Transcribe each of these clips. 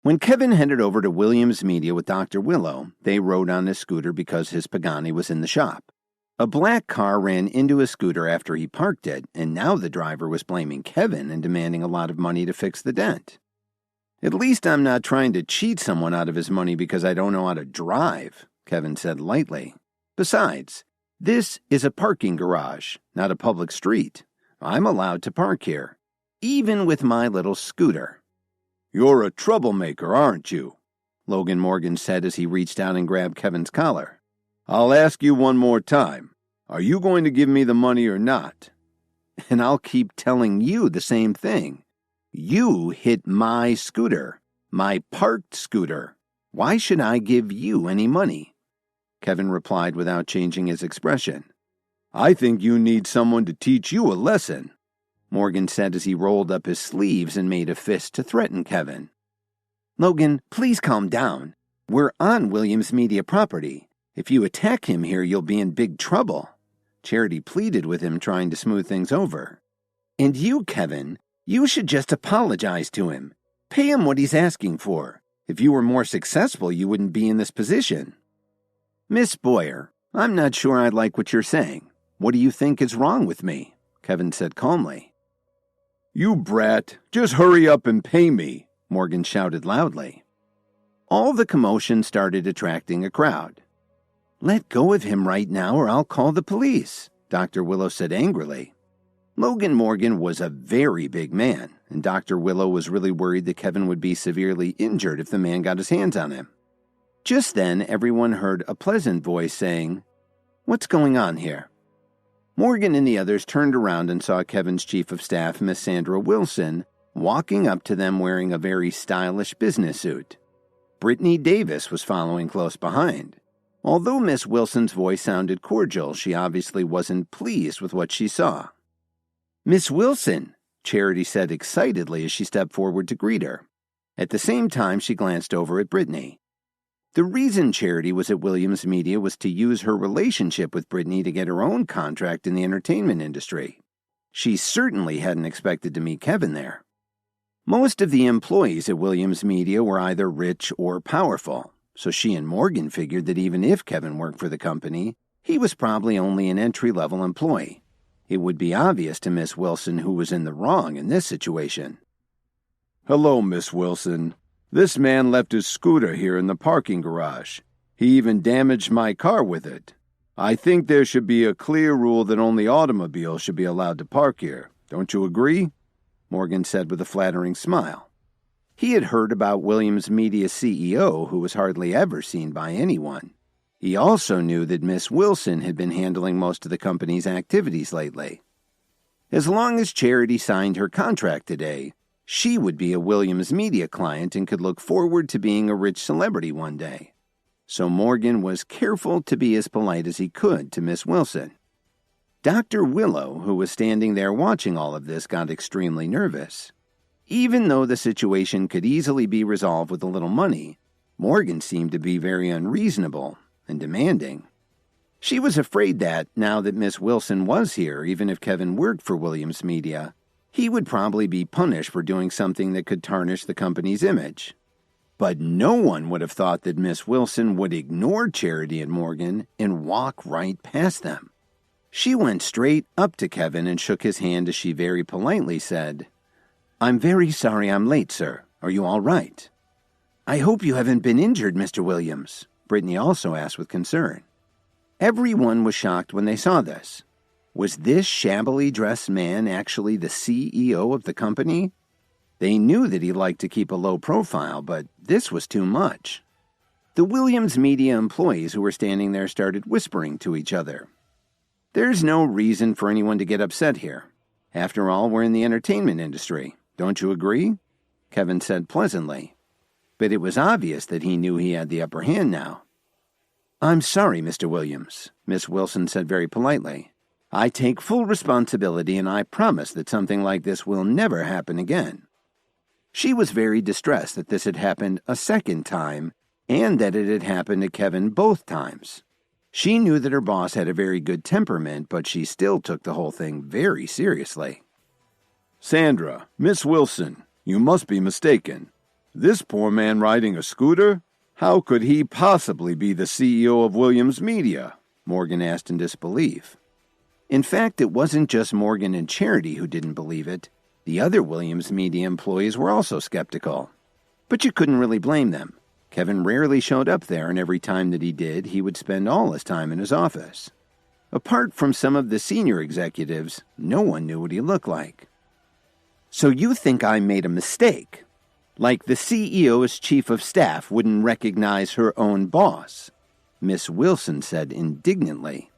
When Kevin headed over to Williams Media with Dr. Willow, they rode on his scooter because his Pagani was in the shop. A black car ran into his scooter after he parked it, and now the driver was blaming Kevin and demanding a lot of money to fix the dent. "At least I'm not trying to cheat someone out of his money because I don't know how to drive," Kevin said lightly. "Besides, this is a parking garage, not a public street. I'm allowed to park here, even with my little scooter." "You're a troublemaker, aren't you?" Logan Morgan said as he reached out and grabbed Kevin's collar. "I'll ask you one more time. Are you going to give me the money or not?" "And I'll keep telling you the same thing. You hit my scooter, my parked scooter. Why should I give you any money?" Kevin replied without changing his expression. "I think you need someone to teach you a lesson," Morgan said as he rolled up his sleeves and made a fist to threaten Kevin. "Logan, please calm down. We're on Williams Media property. If you attack him here, you'll be in big trouble." Charity pleaded with him, trying to smooth things over. "And you, Kevin, you should just apologize to him. Pay him what he's asking for. If you were more successful, you wouldn't be in this position." "Miss Boyer, I'm not sure I like what you're saying. What do you think is wrong with me?" Kevin said calmly. "You brat, just hurry up and pay me," Morgan shouted loudly. All the commotion started attracting a crowd. "Let go of him right now or I'll call the police," Dr. Willow said angrily. Logan Morgan was a very big man, and Dr. Willow was really worried that Kevin would be severely injured if the man got his hands on him. Just then, everyone heard a pleasant voice saying, "What's going on here?" Morgan and the others turned around and saw Kevin's chief of staff, Miss Sandra Wilson, walking up to them wearing a very stylish business suit. Brittany Davis was following close behind. Although Miss Wilson's voice sounded cordial, she obviously wasn't pleased with what she saw. "Miss Wilson," Charity said excitedly as she stepped forward to greet her. At the same time, she glanced over at Brittany. The reason Charity was at Williams Media was to use her relationship with Brittany to get her own contract in the entertainment industry. She certainly hadn't expected to meet Kevin there. Most of the employees at Williams Media were either rich or powerful, so she and Morgan figured that even if Kevin worked for the company, he was probably only an entry-level employee. It would be obvious to Miss Wilson who was in the wrong in this situation. "Hello, Miss Wilson. This man left his scooter here in the parking garage. He even damaged my car with it. I think there should be a clear rule that only automobiles should be allowed to park here. Don't you agree?" Morgan said with a flattering smile. He had heard about Williams Media's CEO, who was hardly ever seen by anyone. He also knew that Miss Wilson had been handling most of the company's activities lately. As long as Charity signed her contract today, she would be a Williams Media client and could look forward to being a rich celebrity one day. So Morgan was careful to be as polite as he could to Miss Wilson. Dr. Willow, who was standing there watching all of this, got extremely nervous. Even though the situation could easily be resolved with a little money, Morgan seemed to be very unreasonable and demanding. She was afraid that, now that Miss Wilson was here, even if Kevin worked for Williams Media, he would probably be punished for doing something that could tarnish the company's image. But no one would have thought that Miss Wilson would ignore Charity and Morgan and walk right past them. She went straight up to Kevin and shook his hand as she very politely said, "I'm very sorry I'm late, sir. Are you all right?" "I hope you haven't been injured, Mr. Williams," Brittany also asked with concern. Everyone was shocked when they saw this. Was this shabbily dressed man actually the CEO of the company? They knew that he liked to keep a low profile, but this was too much. The Williams Media employees who were standing there started whispering to each other. There's no reason for anyone to get upset here. After all, we're in the entertainment industry. Don't you agree? Kevin said pleasantly. But it was obvious that he knew he had the upper hand now. "I'm sorry, Mr. Williams," Miss Wilson said very politely. "I take full responsibility and I promise that something like this will never happen again." She was very distressed that this had happened a second time and that it had happened to Kevin both times. She knew that her boss had a very good temperament, but she still took the whole thing very seriously. "Sandra, Miss Wilson, you must be mistaken. This poor man riding a scooter? How could he possibly be the CEO of Williams Media? Morgan asked in disbelief. In fact, it wasn't just Morgan and Charity who didn't believe it. The other Williams Media employees were also skeptical. But you couldn't really blame them. Kevin rarely showed up there, and every time that he did, he would spend all his time in his office. Apart from some of the senior executives, no one knew what he looked like. So you think I made a mistake? Like the CEO's chief of staff wouldn't recognize her own boss, Miss Wilson said indignantly.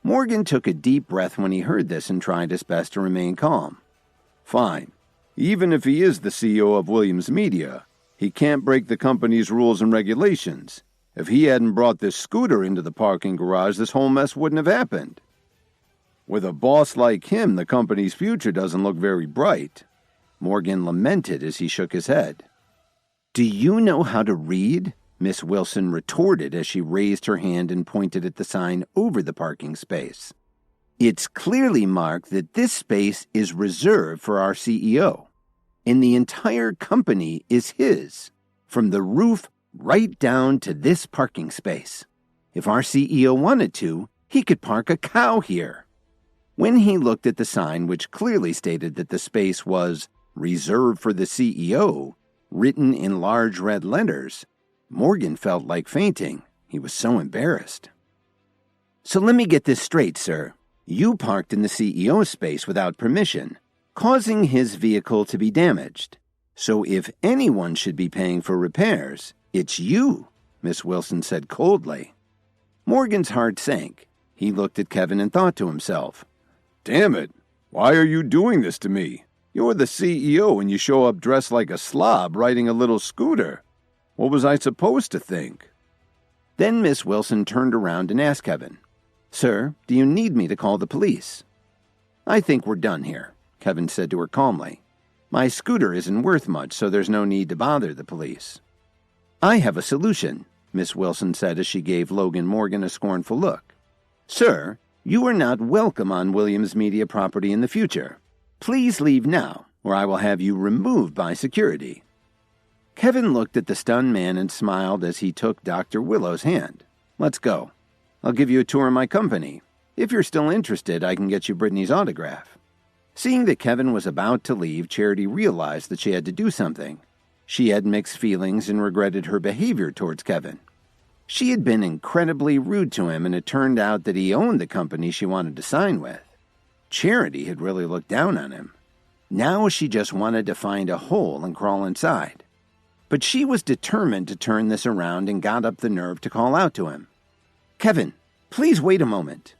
Morgan took a deep breath when he heard this and tried his best to remain calm. Fine. Even if he is the CEO of Williams Media, he can't break the company's rules and regulations. If he hadn't brought this scooter into the parking garage, this whole mess wouldn't have happened. With a boss like him, the company's future doesn't look very bright. Morgan lamented as he shook his head. Do you know how to read? Miss Wilson retorted as she raised her hand and pointed at the sign over the parking space. It's clearly marked that this space is reserved for our CEO, and the entire company is his, from the roof right down to this parking space. If our CEO wanted to, he could park a cow here. When he looked at the sign, which clearly stated that the space was reserved for the CEO, written in large red letters, Morgan felt like fainting. He was so embarrassed. So let me get this straight, sir. You parked in the CEO's space without permission, causing his vehicle to be damaged. So if anyone should be paying for repairs, it's you, Miss Wilson said coldly. Morgan's heart sank. He looked at Kevin and thought to himself, Damn it, why are you doing this to me? You're the CEO and you show up dressed like a slob riding a little scooter. What was I supposed to think? Then Miss Wilson turned around and asked Kevin, Sir, do you need me to call the police? I think we're done here, Kevin said to her calmly. My scooter isn't worth much, so there's no need to bother the police. I have a solution, Miss Wilson said as she gave Logan Morgan a scornful look. Sir, you are not welcome on Williams Media property in the future. Please leave now, or I will have you removed by security. Kevin looked at the stunned man and smiled as he took Dr. Willow's hand. Let's go. I'll give you a tour of my company. If you're still interested, I can get you Brittany's autograph. Seeing that Kevin was about to leave, Charity realized that she had to do something. She had mixed feelings and regretted her behavior towards Kevin. She had been incredibly rude to him, and it turned out that he owned the company she wanted to sign with. Charity had really looked down on him. Now she just wanted to find a hole and crawl inside. But she was determined to turn this around and got up the nerve to call out to him. Kevin, please wait a moment.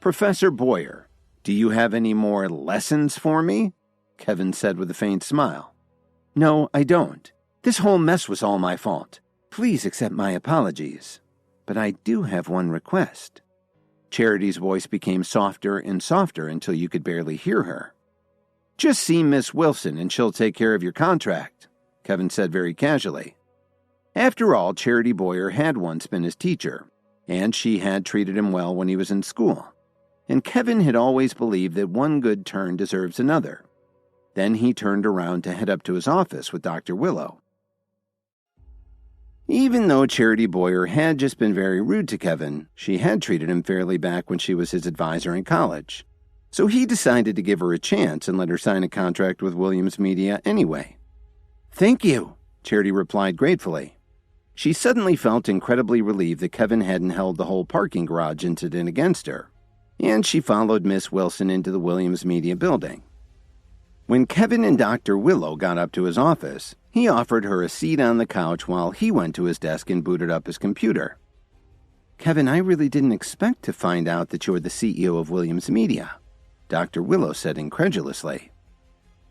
Professor Boyer, do you have any more lessons for me? Kevin said with a faint smile. No, I don't. This whole mess was all my fault. Please accept my apologies. But I do have one request. Charity's voice became softer and softer until you could barely hear her. Just see Miss Wilson and she'll take care of your contract, Kevin said very casually. After all, Charity Boyer had once been his teacher, and she had treated him well when he was in school. And Kevin had always believed that one good turn deserves another. Then he turned around to head up to his office with Dr. Willow. Even though Charity Boyer had just been very rude to Kevin, she had treated him fairly back when she was his advisor in college. So he decided to give her a chance and let her sign a contract with Williams Media anyway. Thank you, Charity replied gratefully. She suddenly felt incredibly relieved that Kevin hadn't held the whole parking garage incident against her, and she followed Miss Wilson into the Williams Media building. When Kevin and Dr. Willow got up to his office, he offered her a seat on the couch while he went to his desk and booted up his computer. Kevin, I really didn't expect to find out that you're the CEO of Williams Media, Dr. Willow said incredulously.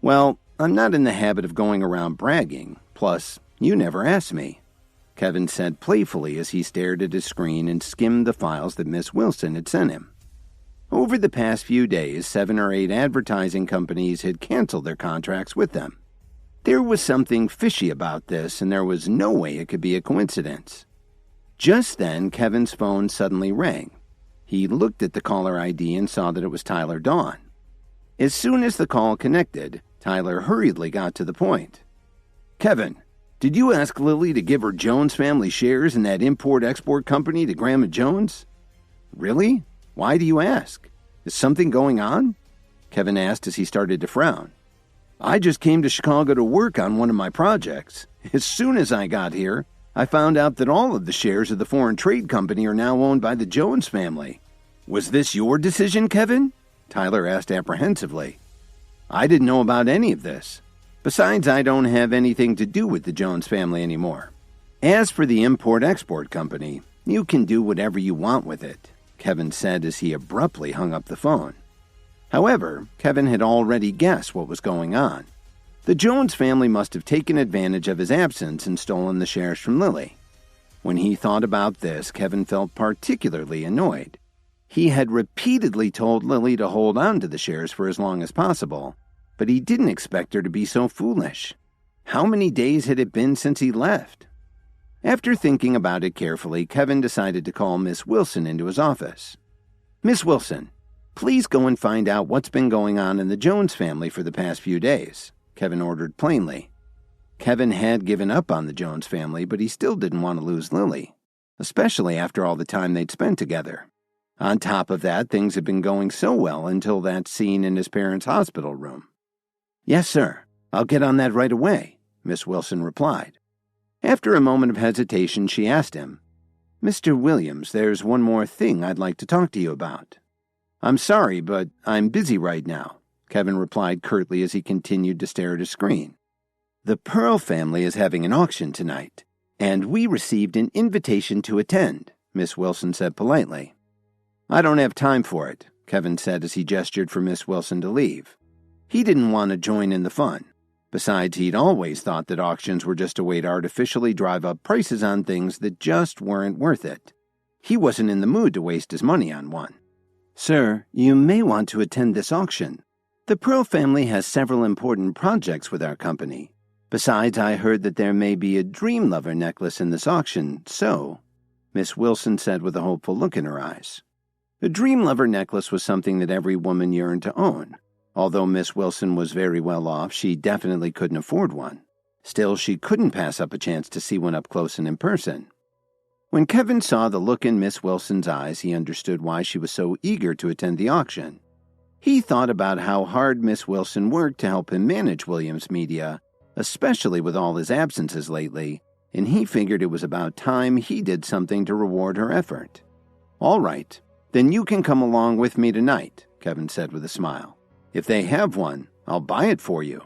Well, I'm not in the habit of going around bragging, plus, you never asked me, Kevin said playfully as he stared at his screen and skimmed the files that Miss Wilson had sent him. Over the past few days, 7 or 8 advertising companies had canceled their contracts with them. There was something fishy about this, and there was no way it could be a coincidence. Just then, Kevin's phone suddenly rang. He looked at the caller ID and saw that it was Tyler Dawn. As soon as the call connected, Tyler hurriedly got to the point. Kevin, Did you ask Lily to give her Jones family shares in that import-export company to Grandma Jones? Really? Why do you ask? Is something going on? Kevin asked as he started to frown. I just came to Chicago to work on one of my projects. As soon as I got here, I found out that all of the shares of the foreign trade company are now owned by the Jones family. Was this your decision, Kevin? Tyler asked apprehensively. I didn't know about any of this. Besides, I don't have anything to do with the Jones family anymore. As for the import-export company, you can do whatever you want with it, Kevin said as he abruptly hung up the phone. However, Kevin had already guessed what was going on. The Jones family must have taken advantage of his absence and stolen the shares from Lily. When he thought about this, Kevin felt particularly annoyed. He had repeatedly told Lily to hold on to the shares for as long as possible, but he didn't expect her to be so foolish. How many days had it been since he left? After thinking about it carefully, Kevin decided to call Miss Wilson into his office. Miss Wilson, please go and find out what's been going on in the Jones family for the past few days, Kevin ordered plainly. Kevin had given up on the Jones family, but he still didn't want to lose Lily, especially after all the time they'd spent together. On top of that, things had been going so well until that scene in his parents' hospital room. Yes, sir. I'll get on that right away, Miss Wilson replied. After a moment of hesitation, she asked him, Mr. Williams, there's one more thing I'd like to talk to you about. I'm sorry, but I'm busy right now, Kevin replied curtly as he continued to stare at his screen. The Pearl family is having an auction tonight, and we received an invitation to attend, Miss Wilson said politely. I don't have time for it, Kevin said as he gestured for Miss Wilson to leave. He didn't want to join in the fun. Besides, he'd always thought that auctions were just a way to artificially drive up prices on things that just weren't worth it. He wasn't in the mood to waste his money on one. Sir, you may want to attend this auction. The Pearl family has several important projects with our company. Besides, I heard that there may be a Dream Lover necklace in this auction, so, Miss Wilson said with a hopeful look in her eyes. The Dream Lover necklace was something that every woman yearned to own. Although Miss Wilson was very well off, she definitely couldn't afford one. Still, she couldn't pass up a chance to see one up close and in person. When Kevin saw the look in Miss Wilson's eyes, he understood why she was so eager to attend the auction. He thought about how hard Miss Wilson worked to help him manage Williams Media, especially with all his absences lately, and he figured it was about time he did something to reward her effort. All right, then you can come along with me tonight, Kevin said with a smile. If they have one, I'll buy it for you.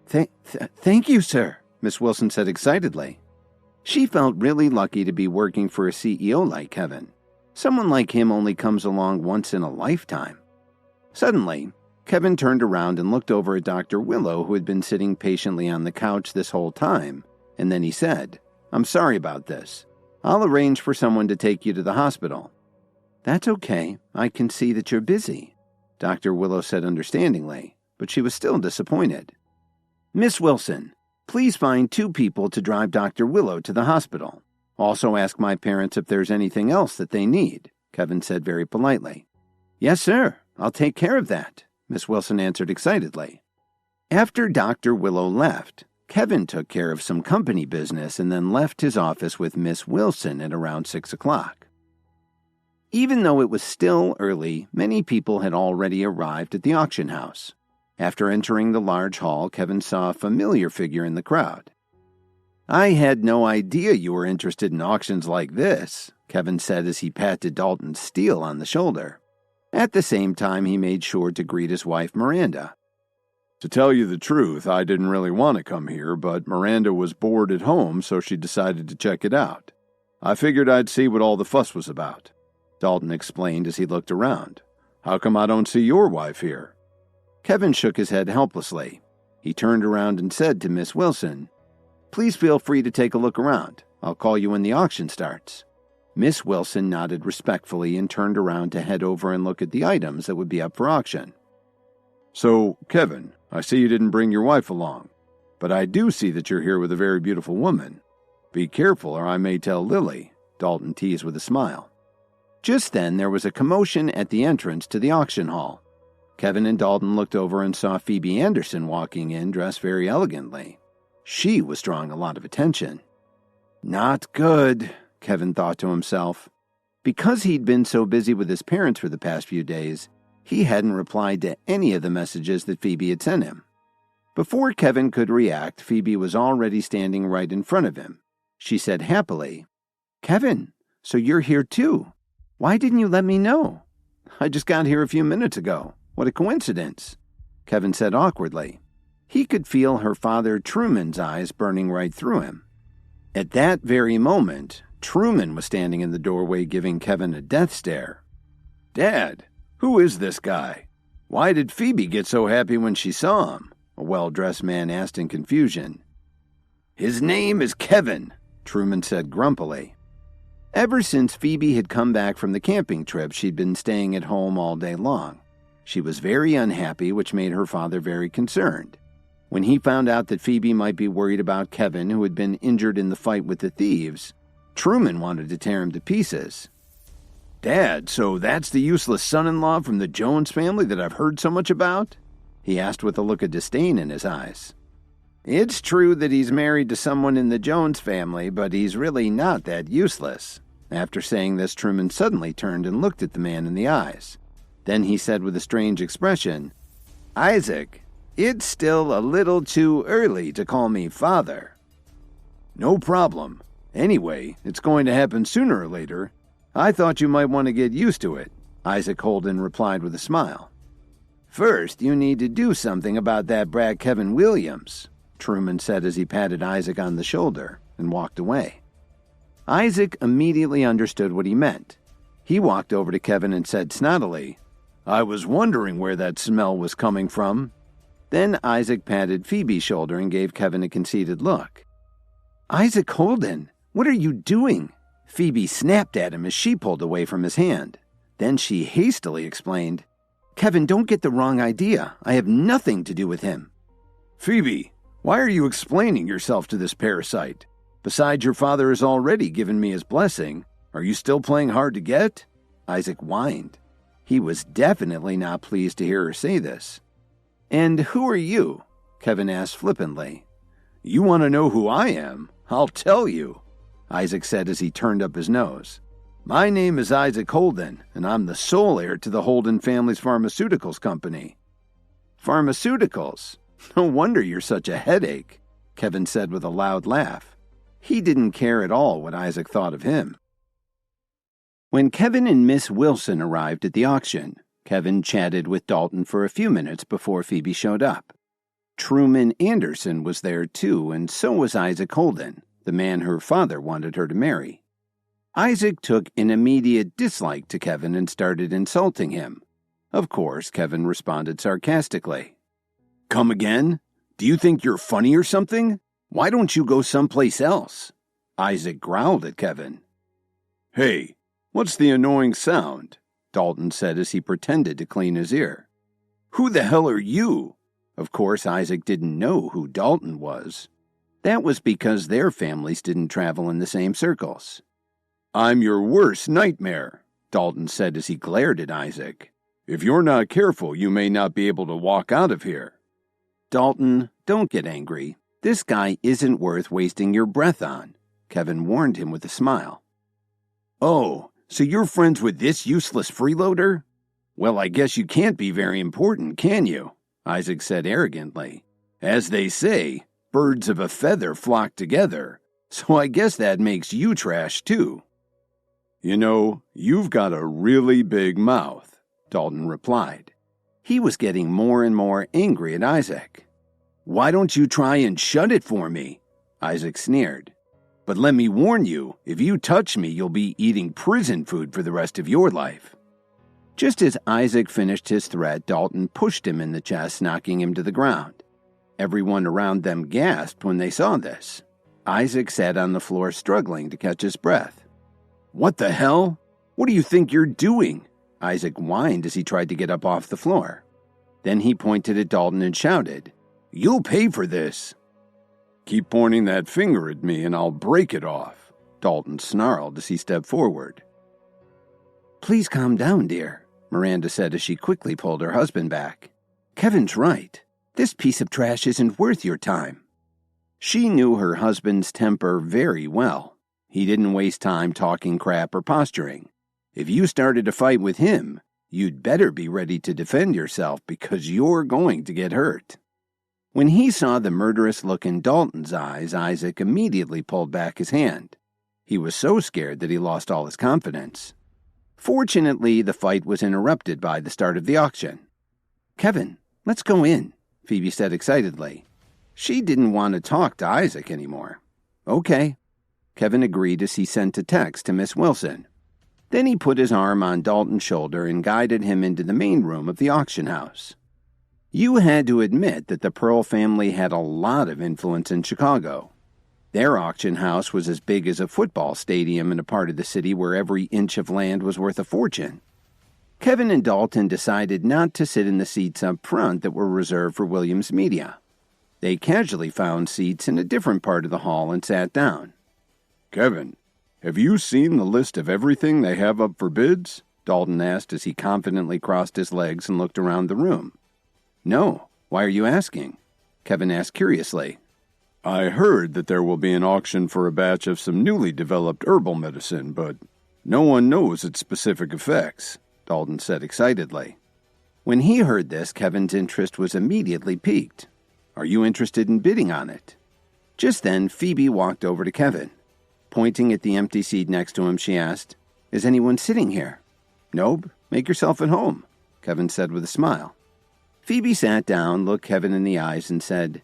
Thank you, sir, Miss Wilson said excitedly. She felt really lucky to be working for a CEO like Kevin. Someone like him only comes along once in a lifetime. Suddenly, Kevin turned around and looked over at Dr. Willow, who had been sitting patiently on the couch this whole time, and then he said, I'm sorry about this. I'll arrange for someone to take you to the hospital. That's okay. I can see that you're busy, Dr. Willow said understandingly, but she was still disappointed. Miss Wilson, please find 2 people to drive Dr. Willow to the hospital. Also ask my parents if there's anything else that they need, Kevin said very politely. Yes, sir. I'll take care of that, Miss Wilson answered excitedly. After Dr. Willow left, Kevin took care of some company business and then left his office with Miss Wilson at around 6 o'clock. Even though it was still early, many people had already arrived at the auction house. After entering the large hall, Kevin saw a familiar figure in the crowd. I had no idea you were interested in auctions like this, Kevin said as he patted Dalton Steele on the shoulder. At the same time, he made sure to greet his wife, Miranda. To tell you the truth, I didn't really want to come here, but Miranda was bored at home, so she decided to check it out. I figured I'd see what all the fuss was about, Dalton explained as he looked around. How come I don't see your wife here? Kevin shook his head helplessly. He turned around and said to Miss Wilson, Please feel free to take a look around. I'll call you when the auction starts. Miss Wilson nodded respectfully and turned around to head over and look at the items that would be up for auction. So, Kevin, I see you didn't bring your wife along, but I do see that you're here with a very beautiful woman. Be careful or I may tell Lily, Dalton teased with a smile. Just then, there was a commotion at the entrance to the auction hall. Kevin and Dalton looked over and saw Phoebe Anderson walking in dressed very elegantly. She was drawing a lot of attention. Not good, Kevin thought to himself. Because he'd been so busy with his parents for the past few days, he hadn't replied to any of the messages that Phoebe had sent him. Before Kevin could react, Phoebe was already standing right in front of him. She said happily, "Kevin, so you're here too. Why didn't you let me know?" "I just got here a few minutes ago. What a coincidence," Kevin said awkwardly. He could feel her father Truman's eyes burning right through him. At that very moment, Truman was standing in the doorway giving Kevin a death stare. "Dad, who is this guy? Why did Phoebe get so happy when she saw him?" a well-dressed man asked in confusion. "His name is Kevin," Truman said grumpily. Ever since Phoebe had come back from the camping trip, she'd been staying at home all day long. She was very unhappy, which made her father very concerned. When he found out that Phoebe might be worried about Kevin, who had been injured in the fight with the thieves, Truman wanted to tear him to pieces. "Dad, so that's the useless son-in-law from the Jones family that I've heard so much about?" he asked with a look of disdain in his eyes. "It's true that he's married to someone in the Jones family, but he's really not that useless." After saying this, Truman suddenly turned and looked at the man in the eyes. Then he said with a strange expression, "Isaac, it's still a little too early to call me father." "No problem. Anyway, it's going to happen sooner or later. I thought you might want to get used to it," Isaac Holden replied with a smile. "First, you need to do something about that brat Kevin Williams," Truman said as he patted Isaac on the shoulder and walked away. Isaac immediately understood what he meant. He walked over to Kevin and said snottily, "I was wondering where that smell was coming from." Then Isaac patted Phoebe's shoulder and gave Kevin a conceited look. "Isaac Holden, what are you doing?" Phoebe snapped at him as she pulled away from his hand. Then she hastily explained, "Kevin, don't get the wrong idea. I have nothing to do with him." "Phoebe, why are you explaining yourself to this parasite? Besides, your father has already given me his blessing. Are you still playing hard to get?" Isaac whined. He was definitely not pleased to hear her say this. "And who are you?" Kevin asked flippantly. "You want to know who I am? I'll tell you," Isaac said as he turned up his nose. "My name is Isaac Holden, and I'm the sole heir to the Holden family's pharmaceuticals company." "Pharmaceuticals? No wonder you're such a headache," Kevin said with a loud laugh. He didn't care at all what Isaac thought of him. When Kevin and Miss Wilson arrived at the auction, Kevin chatted with Dalton for a few minutes before Phoebe showed up. Truman Anderson was there too, and so was Isaac Holden, the man her father wanted her to marry. Isaac took an immediate dislike to Kevin and started insulting him. Of course, Kevin responded sarcastically. "Come again? Do you think you're funny or something? Why don't you go someplace else?" Isaac growled at Kevin. "Hey, what's the annoying sound?" Dalton said as he pretended to clean his ear. "Who the hell are you?" Of course, Isaac didn't know who Dalton was. That was because their families didn't travel in the same circles. "I'm your worst nightmare," Dalton said as he glared at Isaac. "If you're not careful, you may not be able to walk out of here." "Dalton, don't get angry. This guy isn't worth wasting your breath on," Kevin warned him with a smile. "Oh, so you're friends with this useless freeloader? Well, I guess you can't be very important, can you?" Isaac said arrogantly. "As they say, birds of a feather flock together, so I guess that makes you trash too." "You know, you've got a really big mouth," Dalton replied. He was getting more and more angry at Isaac. "Why don't you try and shut it for me?" Isaac sneered. "But let me warn you, if you touch me, you'll be eating prison food for the rest of your life." Just as Isaac finished his threat, Dalton pushed him in the chest, knocking him to the ground. Everyone around them gasped when they saw this. Isaac sat on the floor struggling to catch his breath. "What the hell? What do you think you're doing?" Isaac whined as he tried to get up off the floor. Then he pointed at Dalton and shouted, "You'll pay for this." "Keep pointing that finger at me and I'll break it off," Dalton snarled as he stepped forward. "Please calm down, dear," Miranda said as she quickly pulled her husband back. "Kevin's right. This piece of trash isn't worth your time." She knew her husband's temper very well. He didn't waste time talking crap or posturing. If you started a fight with him, you'd better be ready to defend yourself because you're going to get hurt. When he saw the murderous look in Dalton's eyes, Isaac immediately pulled back his hand. He was so scared that he lost all his confidence. Fortunately, the fight was interrupted by the start of the auction. "Kevin, let's go in," Phoebe said excitedly. She didn't want to talk to Isaac anymore. "Okay." Kevin agreed as he sent a text to Miss Wilson. Then he put his arm on Dalton's shoulder and guided him into the main room of the auction house. You had to admit that the Pearl family had a lot of influence in Chicago. Their auction house was as big as a football stadium in a part of the city where every inch of land was worth a fortune. Kevin and Dalton decided not to sit in the seats up front that were reserved for Williams Media. They casually found seats in a different part of the hall and sat down. "Kevin, have you seen the list of everything they have up for bids?" Dalton asked as he confidently crossed his legs and looked around the room. "No. Why are you asking?" Kevin asked curiously. "I heard that there will be an auction for a batch of some newly developed herbal medicine, but no one knows its specific effects," Dalton said excitedly. When he heard this, Kevin's interest was immediately piqued. "Are you interested in bidding on it?" Just then, Phoebe walked over to Kevin. Pointing at the empty seat next to him, she asked, "Is anyone sitting here?" "Nope. Make yourself at home," Kevin said with a smile. Phoebe sat down, looked Kevin in the eyes, and said,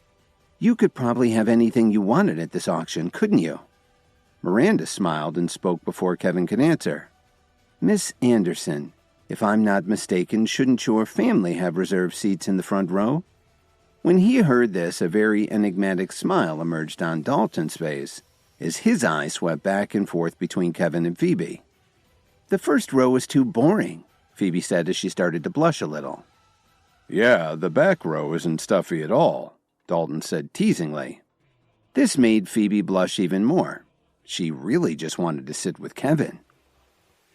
"You could probably have anything you wanted at this auction, couldn't you?" Miranda smiled and spoke before Kevin could answer. "Miss Anderson, if I'm not mistaken, shouldn't your family have reserved seats in the front row?" When he heard this, a very enigmatic smile emerged on Dalton's face as his eyes swept back and forth between Kevin and Phoebe. "The first row is too boring," Phoebe said as she started to blush a little. "Yeah, the back row isn't stuffy at all," Dalton said teasingly. This made Phoebe blush even more. She really just wanted to sit with Kevin.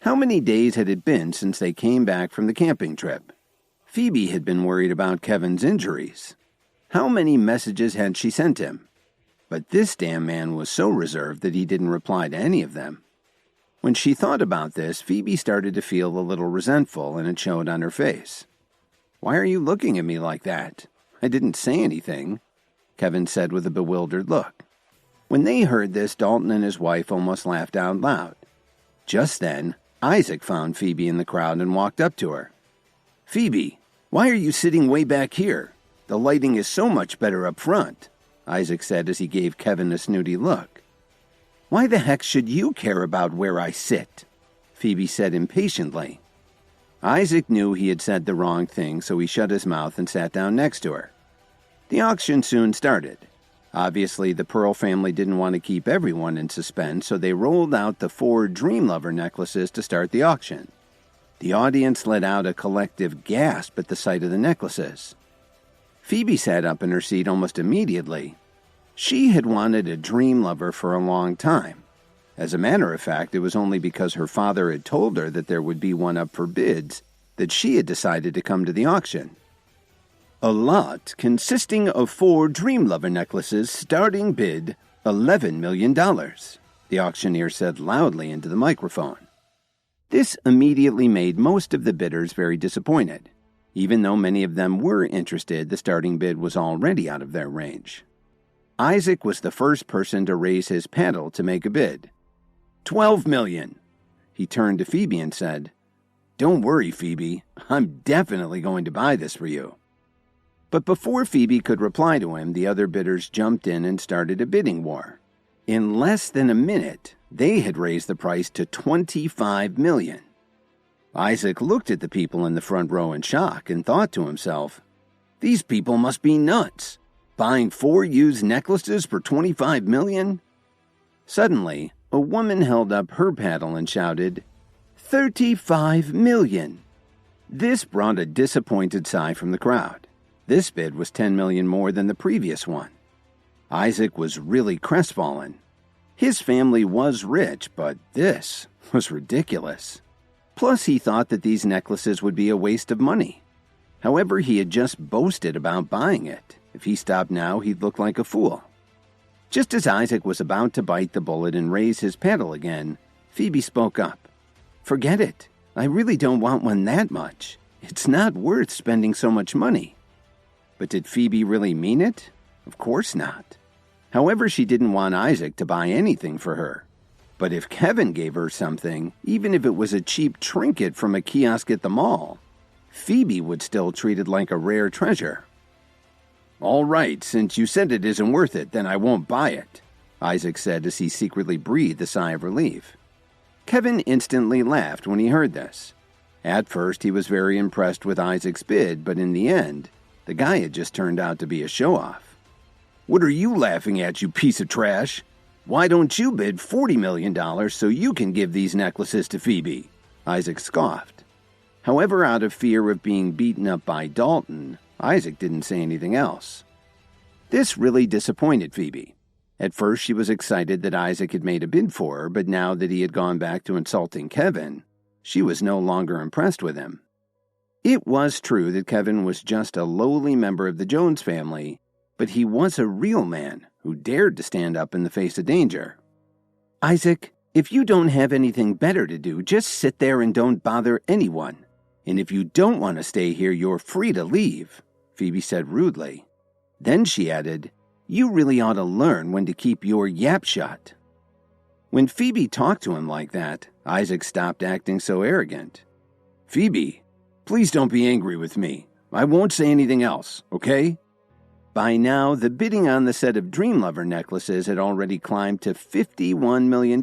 How many days had it been since they came back from the camping trip? Phoebe had been worried about Kevin's injuries. How many messages had she sent him? But this damn man was so reserved that he didn't reply to any of them. When she thought about this, Phoebe started to feel a little resentful, and it showed on her face. "Why are you looking at me like that? I didn't say anything," Kevin said with a bewildered look. When they heard this, Dalton and his wife almost laughed out loud. Just then, Isaac found Phoebe in the crowd and walked up to her. "Phoebe, why are you sitting way back here? The lighting is so much better up front," Isaac said as he gave Kevin a snooty look. "Why the heck should you care about where I sit?" Phoebe said impatiently. Isaac knew he had said the wrong thing, so he shut his mouth and sat down next to her. The auction soon started. Obviously, the Pearl family didn't want to keep everyone in suspense, so they rolled out the 4 Dream Lover necklaces to start the auction. The audience let out a collective gasp at the sight of the necklaces. Phoebe sat up in her seat almost immediately. She had wanted a Dream Lover for a long time. As a matter of fact, it was only because her father had told her that there would be one up for bids that she had decided to come to the auction. "A lot consisting of 4 Dream Lover necklaces, starting bid $11 million, the auctioneer said loudly into the microphone. This immediately made most of the bidders very disappointed. Even though many of them were interested, the starting bid was already out of their range. Isaac was the first person to raise his paddle to make a bid. $12 million. He turned to Phoebe and said, "Don't worry, Phoebe. I'm definitely going to buy this for you." But before Phoebe could reply to him, the other bidders jumped in and started a bidding war. In less than a minute, they had raised the price to $25 million. Isaac looked at the people in the front row in shock and thought to himself, "These people must be nuts. Buying 4 used necklaces for $25 million? Suddenly, a woman held up her paddle and shouted, $35 million. This brought a disappointed sigh from the crowd. This bid was $10 million more than the previous one. Isaac was really crestfallen. His family was rich, but this was ridiculous. Plus, he thought that these necklaces would be a waste of money. However, he had just boasted about buying it. If he stopped now, he'd look like a fool. Just as Isaac was about to bite the bullet and raise his paddle again, Phoebe spoke up. "Forget it. I really don't want one that much. It's not worth spending so much money." But did Phoebe really mean it? Of course not. However, she didn't want Isaac to buy anything for her. But if Kevin gave her something, even if it was a cheap trinket from a kiosk at the mall, Phoebe would still treat it like a rare treasure. "All right, since you said it isn't worth it, then I won't buy it," Isaac said as he secretly breathed a sigh of relief. Kevin instantly laughed when he heard this. At first, he was very impressed with Isaac's bid, but in the end, the guy had just turned out to be a show-off. "What are you laughing at, you piece of trash? Why don't you bid $40 million so you can give these necklaces to Phoebe?" Isaac scoffed. However, out of fear of being beaten up by Dalton, Isaac didn't say anything else. This really disappointed Phoebe. At first, she was excited that Isaac had made a bid for her, but now that he had gone back to insulting Kevin, she was no longer impressed with him. It was true that Kevin was just a lowly member of the Jones family, but he was a real man who dared to stand up in the face of danger. "Isaac, if you don't have anything better to do, just sit there and don't bother anyone. And if you don't want to stay here, you're free to leave," Phoebe said rudely. Then she added, "You really ought to learn when to keep your yap shut." When Phoebe talked to him like that, Isaac stopped acting so arrogant. "Phoebe, please don't be angry with me. I won't say anything else, okay?" By now, the bidding on the set of Dream Lover necklaces had already climbed to $51 million.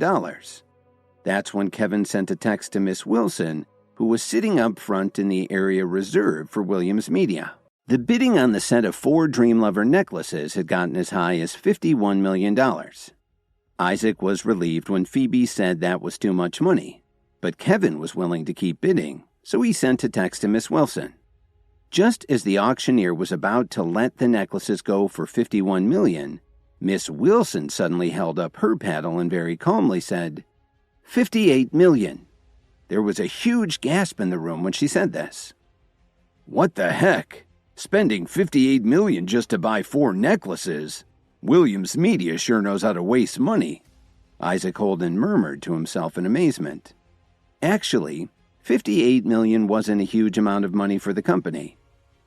That's when Kevin sent a text to Miss Wilson, who was sitting up front in the area reserved for Williams Media. The bidding on the set of 4 Dream Lover necklaces had gotten as high as $51 million. Isaac was relieved when Phoebe said that was too much money, but Kevin was willing to keep bidding, so he sent a text to Miss Wilson. Just as the auctioneer was about to let the necklaces go for $51 million, Miss Wilson suddenly held up her paddle and very calmly said, $58 million. There was a huge gasp in the room when she said this. "What the heck? Spending $58 million just to buy 4 necklaces? Williams Media sure knows how to waste money," Isaac Holden murmured to himself in amazement. Actually, $58 million wasn't a huge amount of money for the company.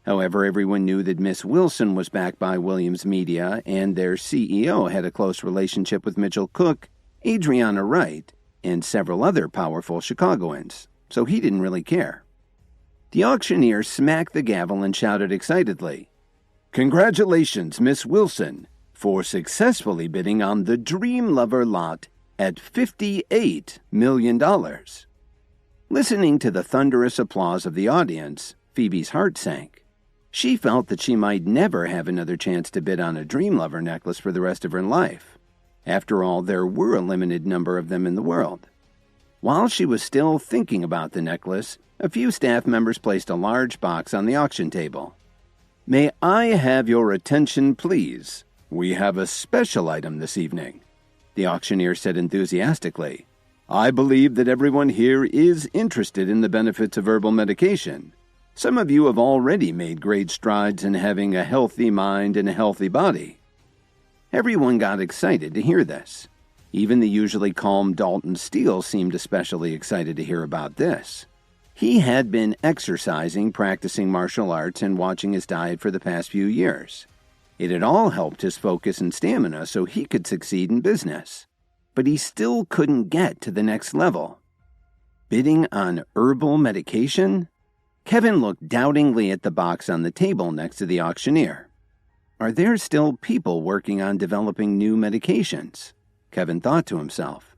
However, everyone knew that Miss Wilson was backed by Williams Media, and their CEO had a close relationship with Mitchell Cook, Adriana Wright, and several other powerful Chicagoans, so he didn't really care. The auctioneer smacked the gavel and shouted excitedly, "Congratulations, Miss Wilson, for successfully bidding on the Dream Lover lot at $58 million. Listening to the thunderous applause of the audience, Phoebe's heart sank. She felt that she might never have another chance to bid on a Dream Lover necklace for the rest of her life. After all, there were a limited number of them in the world. While she was still thinking about the necklace, a few staff members placed a large box on the auction table. "May I have your attention, please? We have a special item this evening," the auctioneer said enthusiastically. "I believe that everyone here is interested in the benefits of herbal medication. Some of you have already made great strides in having a healthy mind and a healthy body." Everyone got excited to hear this. Even the usually calm Dalton Steele seemed especially excited to hear about this. He had been exercising, practicing martial arts, and watching his diet for the past few years. It had all helped his focus and stamina so he could succeed in business. But he still couldn't get to the next level. Bidding on herbal medication? Kevin looked doubtingly at the box on the table next to the auctioneer. Are there still people working on developing new medications? Kevin thought to himself.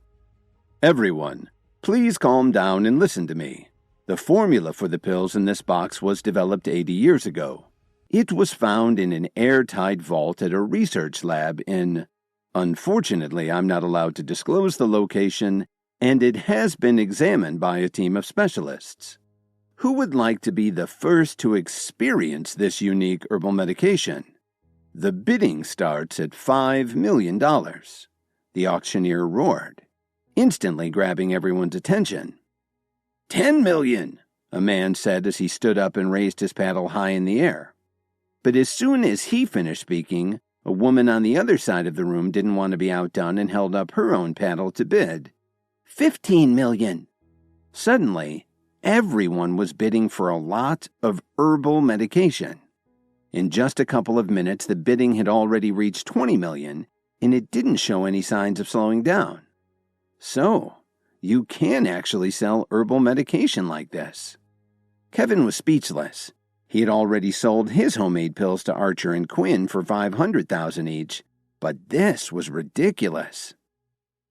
"Everyone, please calm down and listen to me. The formula for the pills in this box was developed 80 years ago. It was found in an airtight vault at a research lab in... Unfortunately, I'm not allowed to disclose the location, and it has been examined by a team of specialists. Who would like to be the first to experience this unique herbal medication? The bidding starts at $5 million. The auctioneer roared, instantly grabbing everyone's attention. $10 million, a man said as he stood up and raised his paddle high in the air. But as soon as he finished speaking, A woman on the other side of the room didn't want to be outdone and held up her own paddle to bid. 15 million! Suddenly, everyone was bidding for a lot of herbal medication. In just a couple of minutes, the bidding had already reached 20 million, and it didn't show any signs of slowing down. So, you can actually sell herbal medication like this. Kevin was speechless. He had already sold his homemade pills to Archer and Quinn for $500,000 each, but this was ridiculous.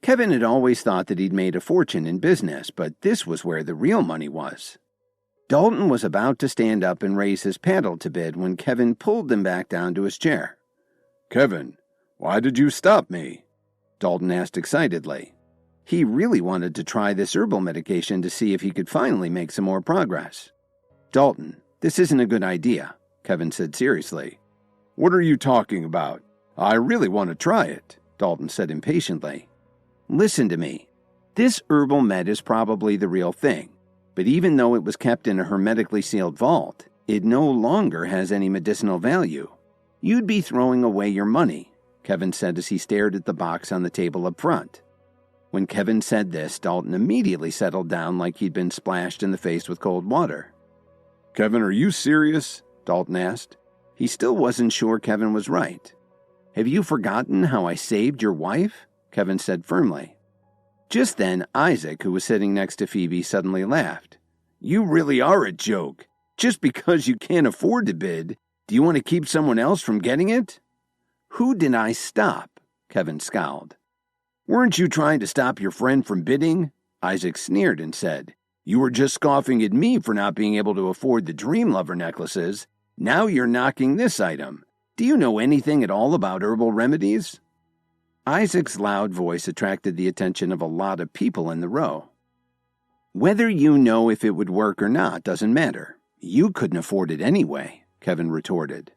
Kevin had always thought that he'd made a fortune in business, but this was where the real money was. Dalton was about to stand up and raise his paddle to bid when Kevin pulled him back down to his chair. "Kevin, why did you stop me?" Dalton asked excitedly. He really wanted to try this herbal medication to see if he could finally make some more progress. "Dalton, this isn't a good idea," Kevin said seriously. "What are you talking about? I really want to try it," Dalton said impatiently. "Listen to me. This herbal med is probably the real thing, but even though it was kept in a hermetically sealed vault, it no longer has any medicinal value. You'd be throwing away your money," Kevin said as he stared at the box on the table up front. When Kevin said this, Dalton immediately settled down like he'd been splashed in the face with cold water. "Kevin, are you serious?" Dalton asked. He still wasn't sure Kevin was right. "Have you forgotten how I saved your wife?" Kevin said firmly. Just then, Isaac, who was sitting next to Phoebe, suddenly laughed. "You really are a joke. Just because you can't afford to bid, do you want to keep someone else from getting it?" "Who did I stop?" Kevin scowled. "Weren't you trying to stop your friend from bidding?" Isaac sneered and said. "You were just scoffing at me for not being able to afford the Dream Lover necklaces. Now you're knocking this item. Do you know anything at all about herbal remedies?" Isaac's loud voice attracted the attention of a lot of people in the row. "Whether you know if it would work or not doesn't matter. You couldn't afford it anyway," Kevin retorted.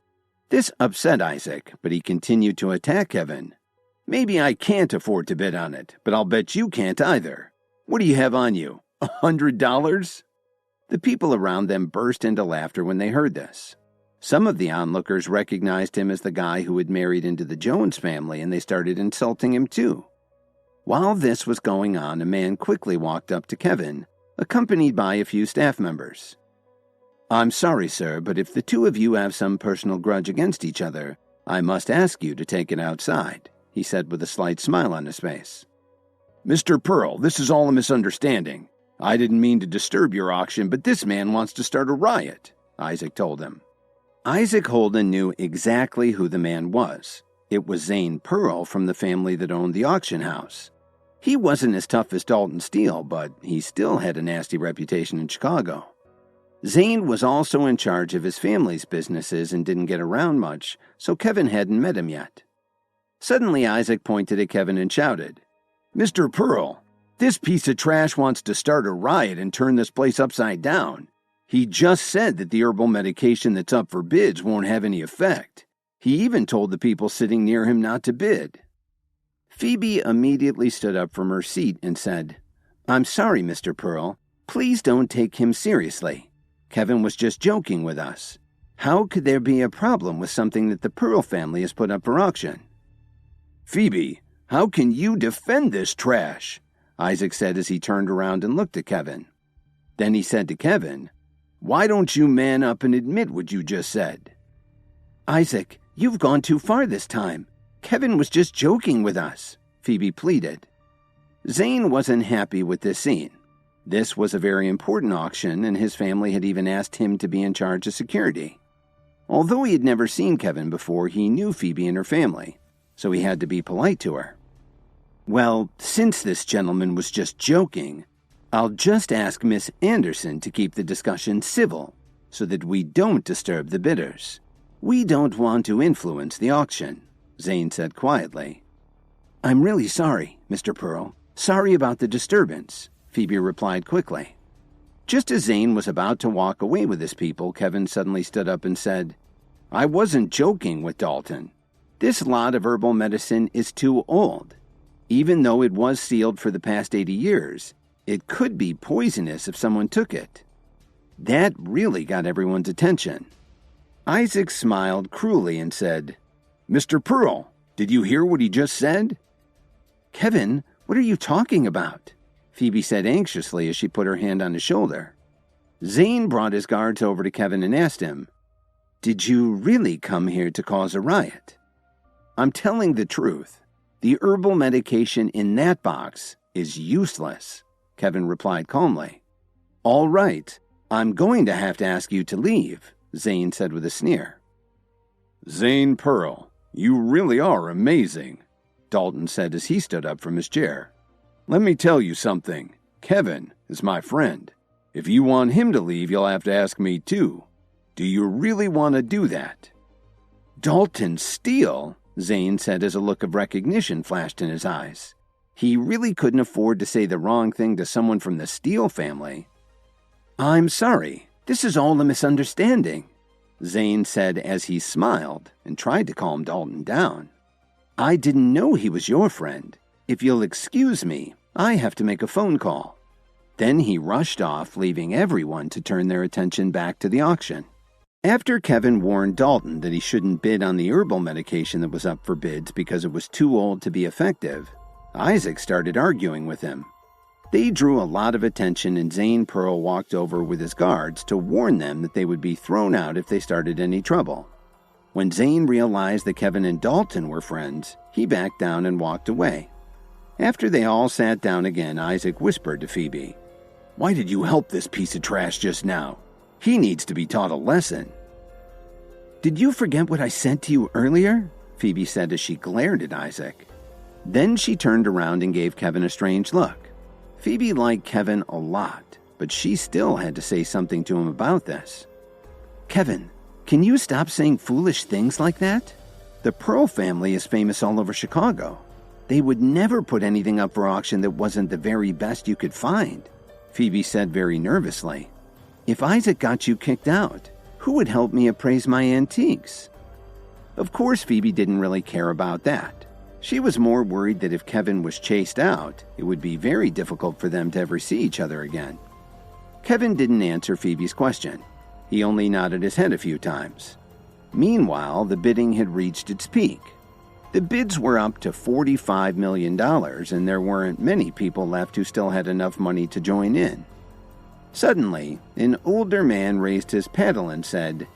This upset Isaac, but he continued to attack Kevin. "Maybe I can't afford to bid on it, but I'll bet you can't either. What do you have on you? $100? The people around them burst into laughter when they heard this. Some of the onlookers recognized him as the guy who had married into the Jones family, and they started insulting him too. While this was going on, a man quickly walked up to Kevin, accompanied by a few staff members. "I'm sorry, sir, but if the two of you have some personal grudge against each other, I must ask you to take it outside," he said with a slight smile on his face. "Mr. Pearl, this is all a misunderstanding. I didn't mean to disturb your auction, but this man wants to start a riot," Isaac told him. Isaac Holden knew exactly who the man was. It was Zane Pearl from the family that owned the auction house. He wasn't as tough as Dalton Steele, but he still had a nasty reputation in Chicago. Zane was also in charge of his family's businesses and didn't get around much, so Kevin hadn't met him yet. Suddenly Isaac pointed at Kevin and shouted, "Mr. Pearl, this piece of trash wants to start a riot and turn this place upside down. He just said that the herbal medication that's up for bids won't have any effect. He even told the people sitting near him not to bid." Phoebe immediately stood up from her seat and said, "I'm sorry, Mr. Pearl. Please don't take him seriously. Kevin was just joking with us. How could there be a problem with something that the Pearl family has put up for auction?" "Phoebe, how can you defend this trash?" Isaac said as he turned around and looked at Kevin. Then he said to Kevin, "Why don't you man up and admit what you just said?" "Isaac, you've gone too far this time. Kevin was just joking with us," Phoebe pleaded. Zane wasn't happy with this scene. This was a very important auction, and his family had even asked him to be in charge of security. Although he had never seen Kevin before, he knew Phoebe and her family, so he had to be polite to her. "Well, since this gentleman was just joking, I'll just ask Miss Anderson to keep the discussion civil, so that we don't disturb the bidders. We don't want to influence the auction," Zane said quietly. "I'm really sorry, Mr. Pearl. Sorry about the disturbance," Phoebe replied quickly. Just as Zane was about to walk away with his people, Kevin suddenly stood up and said, "I wasn't joking with Dalton. This lot of herbal medicine is too old. Even though it was sealed for the past 80 years, it could be poisonous if someone took it." That really got everyone's attention. Isaac smiled cruelly and said, Mr. Pearl, did you hear what he just said? Kevin, what are you talking about? Phoebe said anxiously as she put her hand on his shoulder. Zane brought his guards over to Kevin and asked him, "Did you really come here to cause a riot?" "I'm telling the truth. The herbal medication in that box is useless," Kevin replied calmly. "All right, I'm going to have to ask you to leave," Zane said with a sneer. "Zane Pearl, you really are amazing," Dalton said as he stood up from his chair. "Let me tell you something. Kevin is my friend. If you want him to leave, you'll have to ask me too. Do you really want to do that?" "Dalton Steele," Zane said as a look of recognition flashed in his eyes. He really couldn't afford to say the wrong thing to someone from the Steele family. "I'm sorry. This is all a misunderstanding," Zane said as he smiled and tried to calm Dalton down. "I didn't know he was your friend. If you'll excuse me, I have to make a phone call." Then he rushed off, leaving everyone to turn their attention back to the auction. After Kevin warned Dalton that he shouldn't bid on the herbal medication that was up for bids because it was too old to be effective, Isaac started arguing with him. They drew a lot of attention, and Zane Pearl walked over with his guards to warn them that they would be thrown out if they started any trouble. When Zane realized that Kevin and Dalton were friends, he backed down and walked away. After they all sat down again, Isaac whispered to Phoebe, "Why did you help this piece of trash just now? He needs to be taught a lesson." "Did you forget what I said to you earlier?" Phoebe said as she glared at Isaac. Then she turned around and gave Kevin a strange look. Phoebe liked Kevin a lot, but she still had to say something to him about this. "Kevin, can you stop saying foolish things like that? The Pearl family is famous all over Chicago. They would never put anything up for auction that wasn't the very best you could find," Phoebe said very nervously. "If Isaac got you kicked out, who would help me appraise my antiques?" Of course, Phoebe didn't really care about that. She was more worried that if Kevin was chased out, it would be very difficult for them to ever see each other again. Kevin didn't answer Phoebe's question. He only nodded his head a few times. Meanwhile, the bidding had reached its peak. The bids were up to $45 million, and there weren't many people left who still had enough money to join in. Suddenly, an older man raised his paddle and said,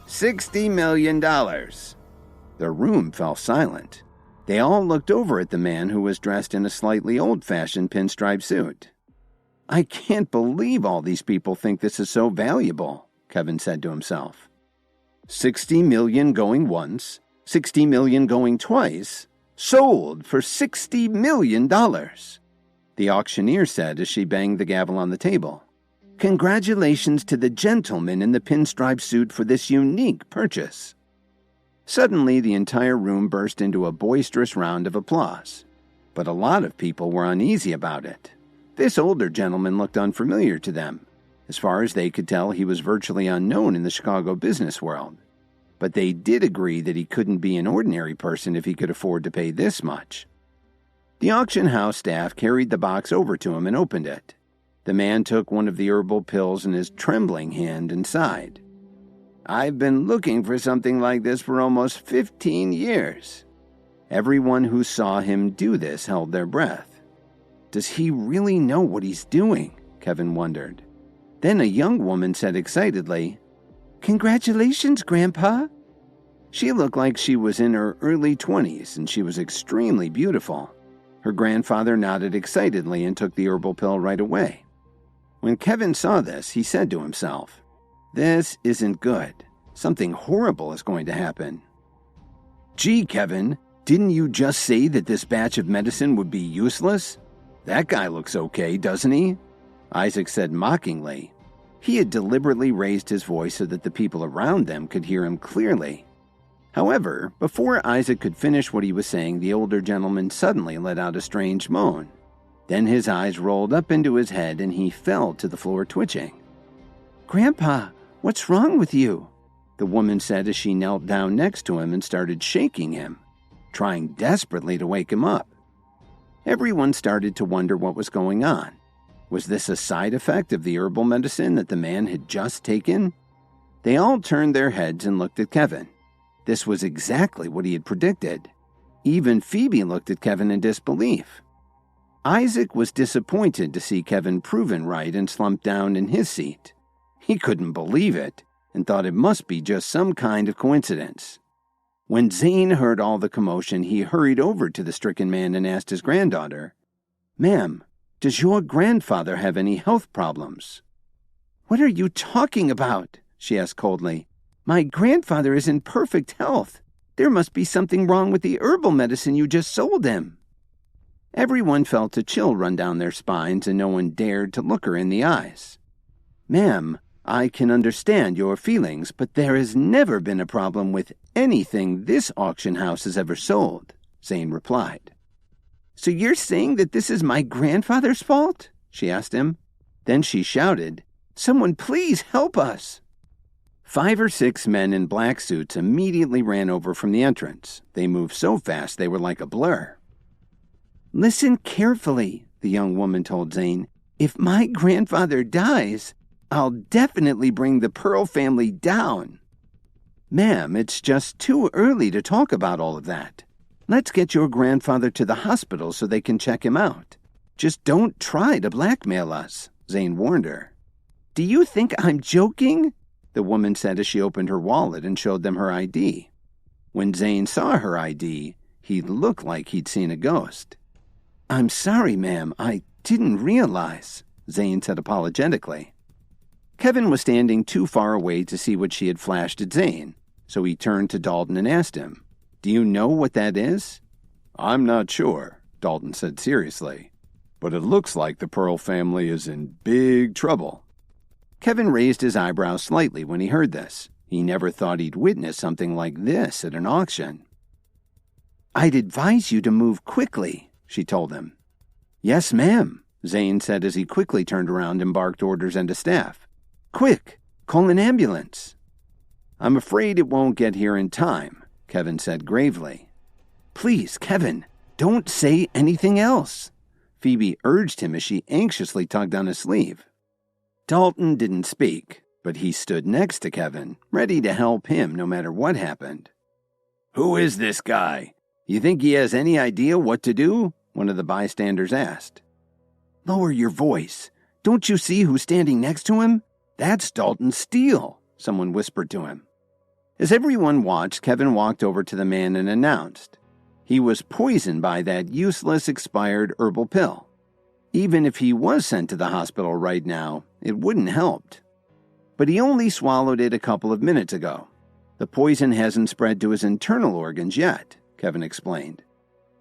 $60 million. The room fell silent. They all looked over at the man who was dressed in a slightly old-fashioned pinstripe suit. "I can't believe all these people think this is so valuable," Kevin said to himself. 60 million going once, 60 million going twice, sold for $60 million. The auctioneer said as she banged the gavel on the table. "Congratulations to the gentleman in the pinstripe suit for this unique purchase." Suddenly, the entire room burst into a boisterous round of applause. But a lot of people were uneasy about it. This older gentleman looked unfamiliar to them. As far as they could tell, he was virtually unknown in the Chicago business world. But they did agree that he couldn't be an ordinary person if he could afford to pay this much. The auction house staff carried the box over to him and opened it. The man took one of the herbal pills in his trembling hand and sighed. "I've been looking for something like this for almost 15 years. Everyone who saw him do this held their breath. Does he really know what he's doing? Kevin wondered. Then a young woman said excitedly, "Congratulations, Grandpa." She looked like she was in her early 20s, and she was extremely beautiful. Her grandfather nodded excitedly and took the herbal pill right away. When Kevin saw this, he said to himself, "This isn't good. Something horrible is going to happen." "Gee, Kevin, didn't you just say that this batch of medicine would be useless? That guy looks okay, doesn't he?" Isaac said mockingly. He had deliberately raised his voice so that the people around them could hear him clearly. However, before Isaac could finish what he was saying, the older gentleman suddenly let out a strange moan. Then his eyes rolled up into his head and he fell to the floor twitching. "Grandpa, what's wrong with you?" the woman said as she knelt down next to him and started shaking him, trying desperately to wake him up. Everyone started to wonder what was going on. Was this a side effect of the herbal medicine that the man had just taken? They all turned their heads and looked at Kevin. This was exactly what he had predicted. Even Phoebe looked at Kevin in disbelief. Isaac was disappointed to see Kevin proven right and slumped down in his seat. He couldn't believe it and thought it must be just some kind of coincidence. When Zane heard all the commotion, he hurried over to the stricken man and asked his granddaughter, "Ma'am, does your grandfather have any health problems?" "What are you talking about?" she asked coldly. "My grandfather is in perfect health. There must be something wrong with the herbal medicine you just sold him." Everyone felt a chill run down their spines, and no one dared to look her in the eyes. "Ma'am, I can understand your feelings, but there has never been a problem with anything this auction house has ever sold," Zane replied. "So you're saying that this is my grandfather's fault?" she asked him. Then she shouted, "Someone please help us!" 5 or 6 men in black suits immediately ran over from the entrance. They moved so fast they were like a blur. "Listen carefully," the young woman told Zane. "If my grandfather dies, I'll definitely bring the Pearl family down." "Ma'am, it's just too early to talk about all of that. Let's get your grandfather to the hospital so they can check him out. Just don't try to blackmail us," Zane warned her. "Do you think I'm joking?" the woman said as she opened her wallet and showed them her ID. When Zane saw her ID, he looked like he'd seen a ghost. "I'm sorry, ma'am, I didn't realize," Zane said apologetically. Kevin was standing too far away to see what she had flashed at Zane, so he turned to Dalton and asked him, "Do you know what that is?" "I'm not sure," Dalton said seriously, "but it looks like the Pearl family is in big trouble." Kevin raised his eyebrows slightly when he heard this. He never thought he'd witness something like this at an auction. "I'd advise you to move quickly," she told him. "Yes, ma'am," Zane said as he quickly turned around and barked orders into staff. "Quick, call an ambulance." "I'm afraid it won't get here in time," Kevin said gravely. "Please, Kevin, don't say anything else," Phoebe urged him as she anxiously tugged on his sleeve. Dalton didn't speak, but he stood next to Kevin, ready to help him no matter what happened. "Who is this guy? You think he has any idea what to do?" one of the bystanders asked. "Lower your voice. Don't you see who's standing next to him? That's Dalton Steele," someone whispered to him. As everyone watched, Kevin walked over to the man and announced, he was poisoned by that useless expired herbal pill. Even if he was sent to the hospital right now, it wouldn't help. But he only swallowed it a couple of minutes ago. The poison hasn't spread to his internal organs yet, Kevin explained.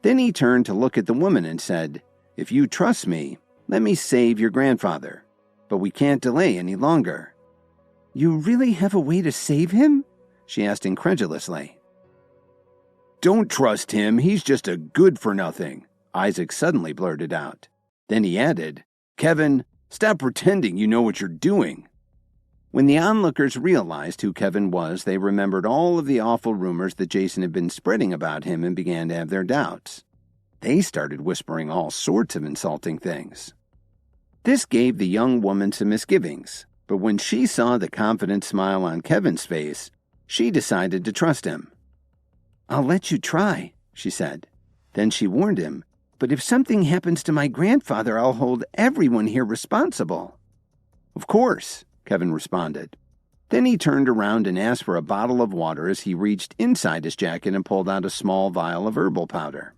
Then he turned to look at the woman and said, "If you trust me, let me save your grandfather. But we can't delay any longer." "You really have a way to save him?" she asked incredulously. "Don't trust him, he's just a good-for-nothing," Isaac suddenly blurted out. Then he added, "Kevin, stop pretending you know what you're doing." When the onlookers realized who Kevin was, they remembered all of the awful rumors that Jason had been spreading about him and began to have their doubts. They started whispering all sorts of insulting things. This gave the young woman some misgivings, but when she saw the confident smile on Kevin's face, she decided to trust him. "I'll let you try," she said. Then she warned him, "But if something happens to my grandfather, I'll hold everyone here responsible." "Of course," Kevin responded. Then he turned around and asked for a bottle of water as he reached inside his jacket and pulled out a small vial of herbal powder.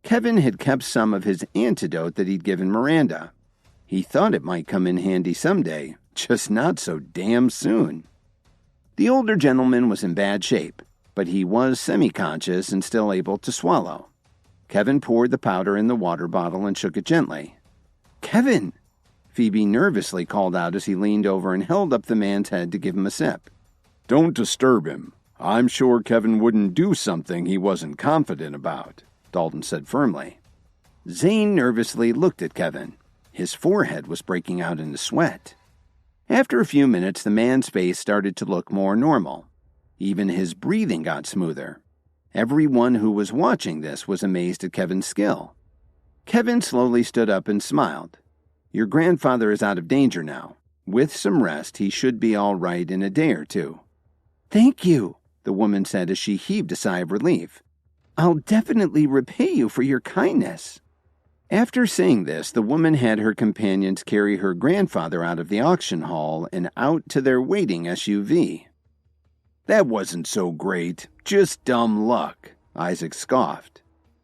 Kevin had kept some of his antidote that he'd given Miranda. He thought it might come in handy someday, just not so damn soon. The older gentleman was in bad shape, but he was semi-conscious and still able to swallow. Kevin poured the powder in the water bottle and shook it gently. "Kevin!" Phoebe nervously called out as he leaned over and held up the man's head to give him a sip. "Don't disturb him. I'm sure Kevin wouldn't do something he wasn't confident about," Dalton said firmly. Zane nervously looked at Kevin. His forehead was breaking out into sweat. After a few minutes, the man's face started to look more normal. Even his breathing got smoother. Everyone who was watching this was amazed at Kevin's skill. Kevin slowly stood up and smiled. "Your grandfather is out of danger now. With some rest, he should be all right in a day or two." "Thank you," the woman said as she heaved a sigh of relief. "I'll definitely repay you for your kindness." After saying this, the woman had her companions carry her grandfather out of the auction hall and out to their waiting SUV. "That wasn't so great, just dumb luck," Isaac scoffed.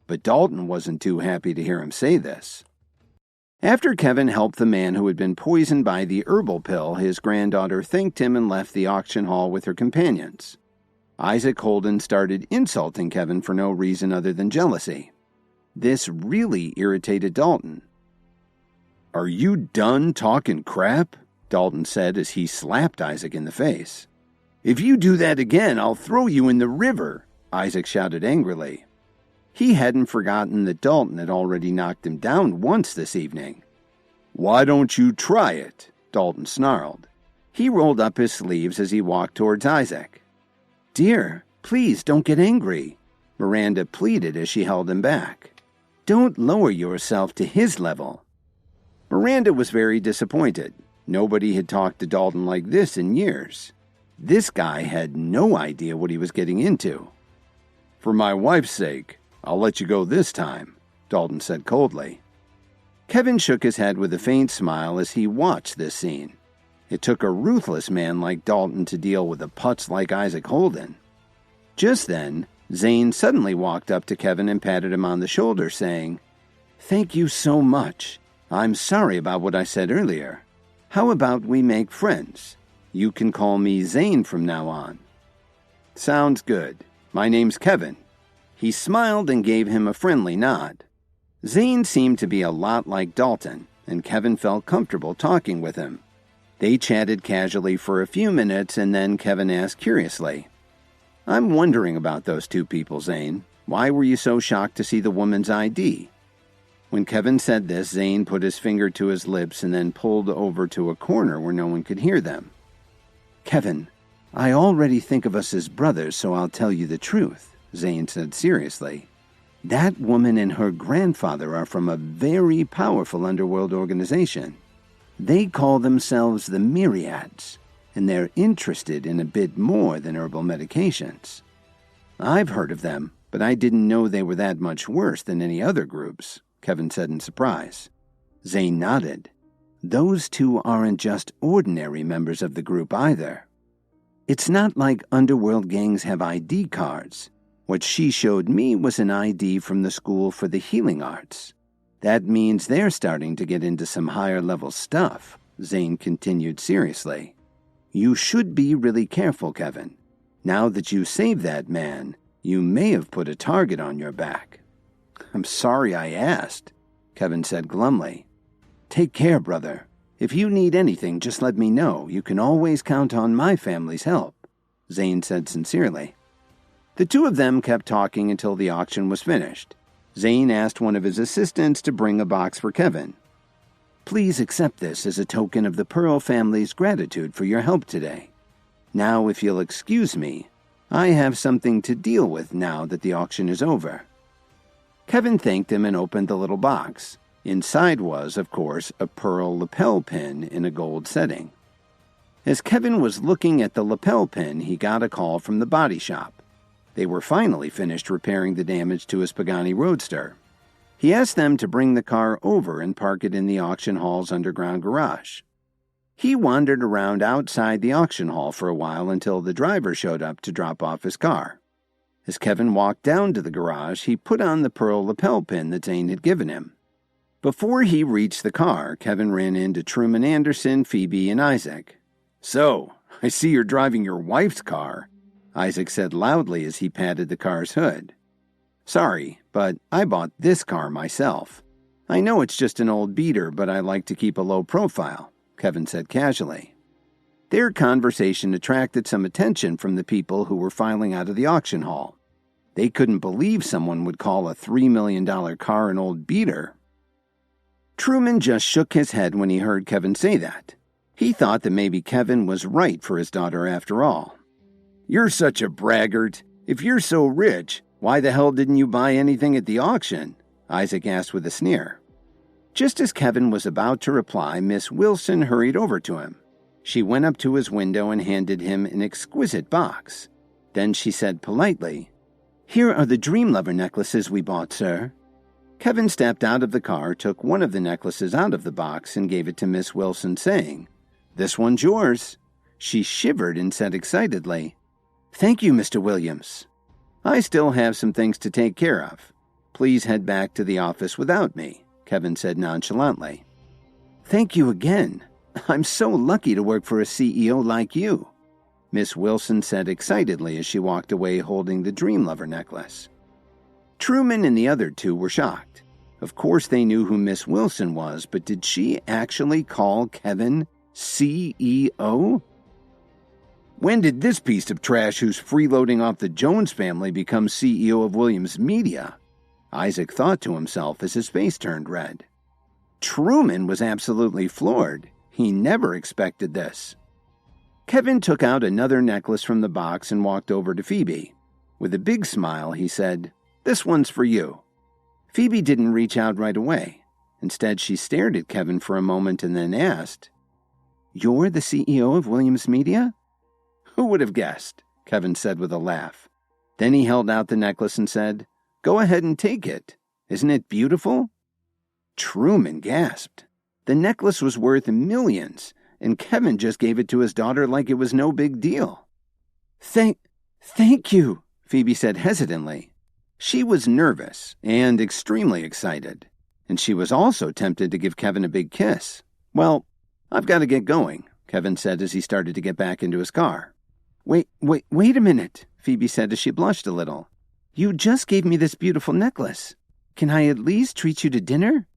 But Dalton wasn't too happy to hear him say this. After Kevin helped the man who had been poisoned by the herbal pill, his granddaughter thanked him and left the auction hall with her companions. Isaac Holden started insulting Kevin for no reason other than jealousy. This really irritated Dalton. "Are you done talking crap?" Dalton said as he slapped Isaac in the face. "If you do that again, I'll throw you in the river," Isaac shouted angrily. He hadn't forgotten that Dalton had already knocked him down once this evening. "Why don't you try it?" Dalton snarled. He rolled up his sleeves as he walked towards Isaac. "Dear, please don't get angry," Miranda pleaded as she held him back. "Don't lower yourself to his level." Miranda was very disappointed. Nobody had talked to Dalton like this in years. This guy had no idea what he was getting into. "For my wife's sake, I'll let you go this time," Dalton said coldly. Kevin shook his head with a faint smile as he watched this scene. It took a ruthless man like Dalton to deal with a putz like Isaac Holden. Just then, Zane suddenly walked up to Kevin and patted him on the shoulder, saying, "Thank you so much. I'm sorry about what I said earlier. How about we make friends? You can call me Zane from now on." "Sounds good. My name's Kevin." He smiled and gave him a friendly nod. Zane seemed to be a lot like Dalton, and Kevin felt comfortable talking with him. They chatted casually for a few minutes, and then Kevin asked curiously, "I'm wondering about those two people, Zane. Why were you so shocked to see the woman's ID?" When Kevin said this, Zane put his finger to his lips and then pulled over to a corner where no one could hear them. "Kevin, I already think of us as brothers, so I'll tell you the truth," Zane said seriously. "That woman and her grandfather are from a very powerful underworld organization. They call themselves the Myriads, and they're interested in a bit more than herbal medications. I've heard of them, but I didn't know they were that much worse than any other groups," Kevin said in surprise. Zane nodded. "Those two aren't just ordinary members of the group either. It's not like underworld gangs have ID cards. What she showed me was an ID from the School for the Healing Arts. That means they're starting to get into some higher-level stuff," Zane continued seriously. "You should be really careful, Kevin. Now that you saved that man, you may have put a target on your back." "I'm sorry I asked," Kevin said glumly. "Take care, brother. If you need anything, just let me know. You can always count on my family's help," Zane said sincerely. The two of them kept talking until the auction was finished. Zane asked one of his assistants to bring a box for Kevin. "Please accept this as a token of the Pearl family's gratitude for your help today. Now, if you'll excuse me, I have something to deal with now that the auction is over." Kevin thanked him and opened the little box. Inside was, of course, a pearl lapel pin in a gold setting. As Kevin was looking at the lapel pin, he got a call from the body shop. They were finally finished repairing the damage to his Pagani Roadster. He asked them to bring the car over and park it in the auction hall's underground garage. He wandered around outside the auction hall for a while until the driver showed up to drop off his car. As Kevin walked down to the garage, he put on the pearl lapel pin that Zane had given him. Before he reached the car, Kevin ran into Truman Anderson, Phoebe, and Isaac. "So, I see you're driving your wife's car," Isaac said loudly as he patted the car's hood. "Sorry, but I bought this car myself. I know it's just an old beater, but I like to keep a low profile," Kevin said casually. Their conversation attracted some attention from the people who were filing out of the auction hall. They couldn't believe someone would call a $3 million car an old beater. Truman just shook his head when he heard Kevin say that. He thought that maybe Kevin was right for his daughter after all. "You're such a braggart. If you're so rich, why the hell didn't you buy anything at the auction?" Isaac asked with a sneer. Just as Kevin was about to reply, Miss Wilson hurried over to him. She went up to his window and handed him an exquisite box. Then she said politely, "Here are the Dream Lover necklaces we bought, sir." Kevin stepped out of the car, took one of the necklaces out of the box, and gave it to Miss Wilson, saying, "This one's yours." She shivered and said excitedly, "Thank you, Mr. Williams. I still have some things to take care of. Please head back to the office without me," Kevin said nonchalantly. "Thank you again. I'm so lucky to work for a CEO like you," Miss Wilson said excitedly as she walked away holding the Dream Lover necklace. Truman and the other two were shocked. Of course they knew who Miss Wilson was, but did she actually call Kevin CEO? When did this piece of trash who's freeloading off the Jones family become CEO of Williams Media? Isaac thought to himself as his face turned red. Truman was absolutely floored. He never expected this. Kevin took out another necklace from the box and walked over to Phoebe. With a big smile, he said, "This one's for you." Phoebe didn't reach out right away. Instead, she stared at Kevin for a moment and then asked, "You're the CEO of Williams Media?" "Who would have guessed?" Kevin said with a laugh. Then he held out the necklace and said, "Go ahead and take it. Isn't it beautiful?" Truman gasped. The necklace was worth millions, and Kevin just gave it to his daughter like it was no big deal. Thank you," Phoebe said hesitantly. She was nervous and extremely excited, and she was also tempted to give Kevin a big kiss. "Well, I've got to get going," Kevin said as he started to get back into his car. Wait a minute," Phoebe said as she blushed a little. "You just gave me this beautiful necklace. Can I at least treat you to dinner?"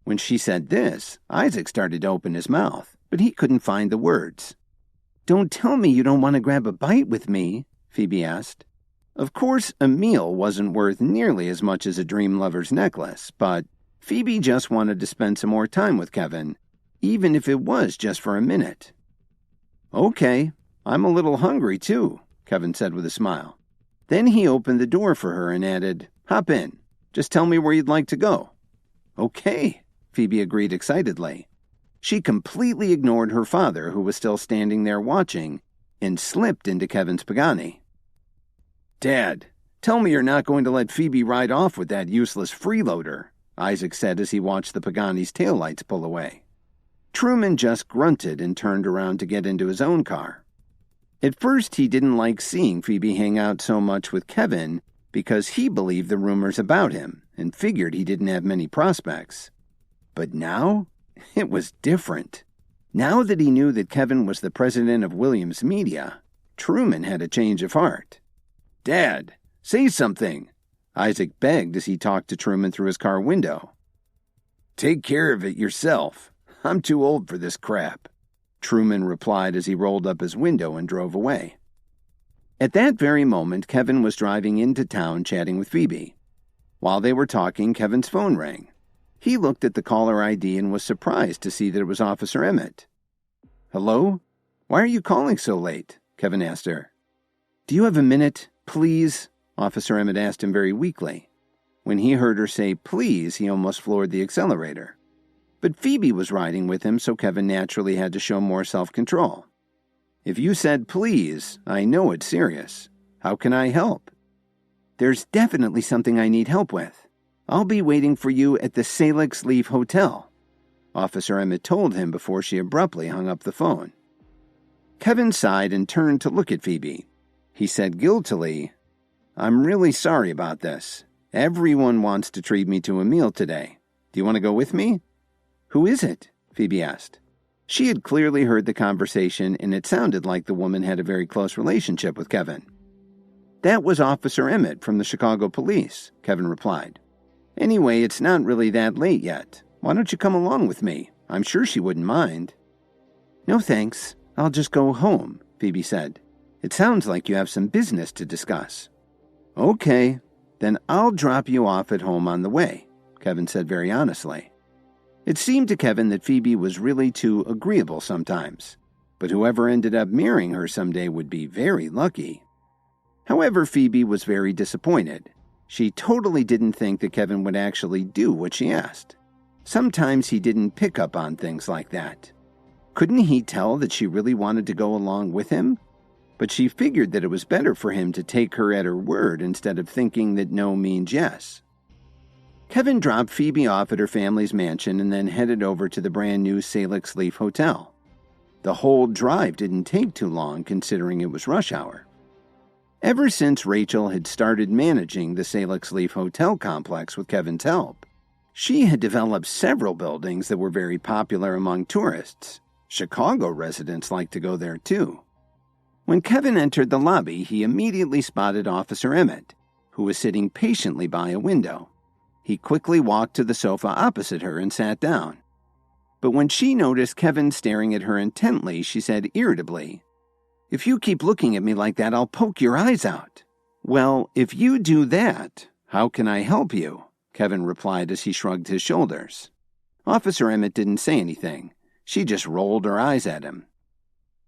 When she said this, Isaac started to open his mouth, but he couldn't find the words. "Don't tell me you don't want to grab a bite with me," Phoebe asked. Of course, a meal wasn't worth nearly as much as a Dream Lover's necklace, but Phoebe just wanted to spend some more time with Kevin, even if it was just for a minute. "Okay, I'm a little hungry too," Kevin said with a smile. Then he opened the door for her and added, "Hop in. Just tell me where you'd like to go." "Okay," Phoebe agreed excitedly. She completely ignored her father, who was still standing there watching, and slipped into Kevin's Pagani. "Dad, tell me you're not going to let Phoebe ride off with that useless freeloader," Isaac said as he watched the Pagani's taillights pull away. Truman just grunted and turned around to get into his own car. At first, he didn't like seeing Phoebe hang out so much with Kevin because he believed the rumors about him and figured he didn't have many prospects. But now, it was different. Now that he knew that Kevin was the president of Williams Media, Truman had a change of heart. "Dad, say something," Isaac begged as he talked to Truman through his car window. "Take care of it yourself. I'm too old for this crap," Truman replied as he rolled up his window and drove away. At that very moment, Kevin was driving into town chatting with Phoebe. While they were talking, Kevin's phone rang. He looked at the caller ID and was surprised to see that it was Officer Emmett. "Hello? Why are you calling so late?" Kevin asked her. "Do you have a minute, please?" Officer Emmett asked him very weakly. When he heard her say please, he almost floored the accelerator. But Phoebe was riding with him, so Kevin naturally had to show more self-control. "If you said please, I know it's serious. How can I help?" "There's definitely something I need help with. I'll be waiting for you at the Salix Leaf Hotel," Officer Emmett told him before she abruptly hung up the phone. Kevin sighed and turned to look at Phoebe. He said guiltily, "I'm really sorry about this. Everyone wants to treat me to a meal today. Do you want to go with me?" "Who is it?" Phoebe asked. She had clearly heard the conversation, and it sounded like the woman had a very close relationship with Kevin. "That was Officer Emmett from the Chicago Police," Kevin replied. "Anyway, it's not really that late yet. Why don't you come along with me? I'm sure she wouldn't mind." "No thanks. I'll just go home," Phoebe said. "It sounds like you have some business to discuss." "Okay, then I'll drop you off at home on the way," Kevin said very honestly. It seemed to Kevin that Phoebe was really too agreeable sometimes, but whoever ended up marrying her someday would be very lucky. However, Phoebe was very disappointed. She totally didn't think that Kevin would actually do what she asked. Sometimes he didn't pick up on things like that. Couldn't he tell that she really wanted to go along with him? but she figured that it was better for him to take her at her word instead of thinking that no means yes. Kevin dropped Phoebe off at her family's mansion and then headed over to the brand new Salix Leaf Hotel. The whole drive didn't take too long considering it was rush hour. Ever since Rachel had started managing the Salix Leaf Hotel complex with Kevin's help, she had developed several buildings that were very popular among tourists. Chicago residents liked to go there too. When Kevin entered the lobby, he immediately spotted Officer Emmett, who was sitting patiently by a window. He quickly walked to the sofa opposite her and sat down. But when she noticed Kevin staring at her intently, she said irritably, "If you keep looking at me like that, I'll poke your eyes out." "Well, if you do that, how can I help you?" Kevin replied as he shrugged his shoulders. Officer Emmett didn't say anything. She just rolled her eyes at him.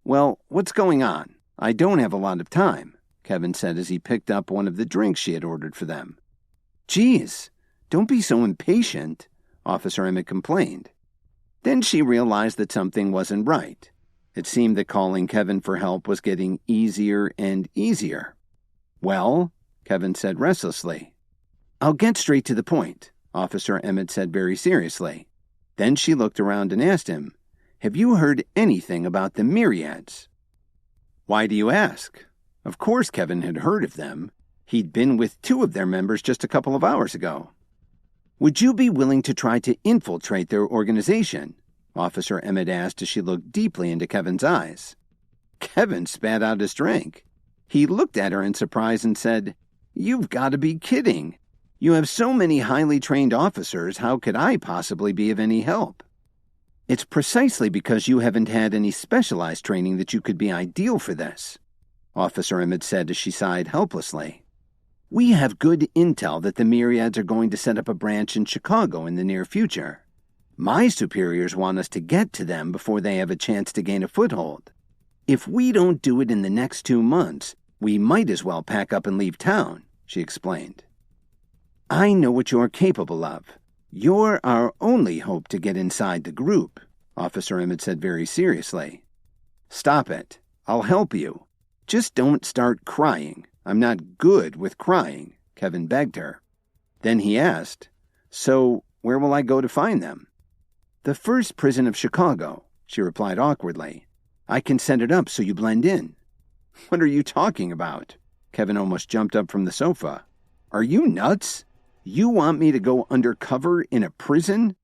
"Well, what's going on? I don't have a lot of time," Kevin said as he picked up one of the drinks she had ordered for them. "Geez, don't be so impatient," Officer Emmett complained. Then she realized that something wasn't right. It seemed that calling Kevin for help was getting easier and easier. "Well," Kevin said restlessly. "I'll get straight to the point," Officer Emmett said very seriously. Then she looked around and asked him, "Have you heard anything about the Myriads?" "Why do you ask?" Of course Kevin had heard of them. He'd been with 2 of their members just a couple of hours ago. "Would you be willing to try to infiltrate their organization?" Officer Emmett asked as she looked deeply into Kevin's eyes. Kevin spat out his drink. He looked at her in surprise and said, "You've got to be kidding. You have so many highly trained officers, how could I possibly be of any help?" "It's precisely because you haven't had any specialized training that you could be ideal for this," Officer Emmett said as she sighed helplessly. "We have good intel that the Myriads are going to set up a branch in Chicago in the near future. My superiors want us to get to them before they have a chance to gain a foothold. If we don't do it in the next 2 months, we might as well pack up and leave town," she explained. "I know what you're capable of. You're our only hope to get inside the group," Officer Emmett said very seriously. "Stop it. I'll help you. Just don't start crying. I'm not good with crying," Kevin begged her. Then he asked, "So, where will I go to find them?" "The first prison of Chicago," she replied awkwardly. "I can set it up so you blend in." "What are you talking about?" Kevin almost jumped up from the sofa. "Are you nuts? You want me to go undercover in a prison?"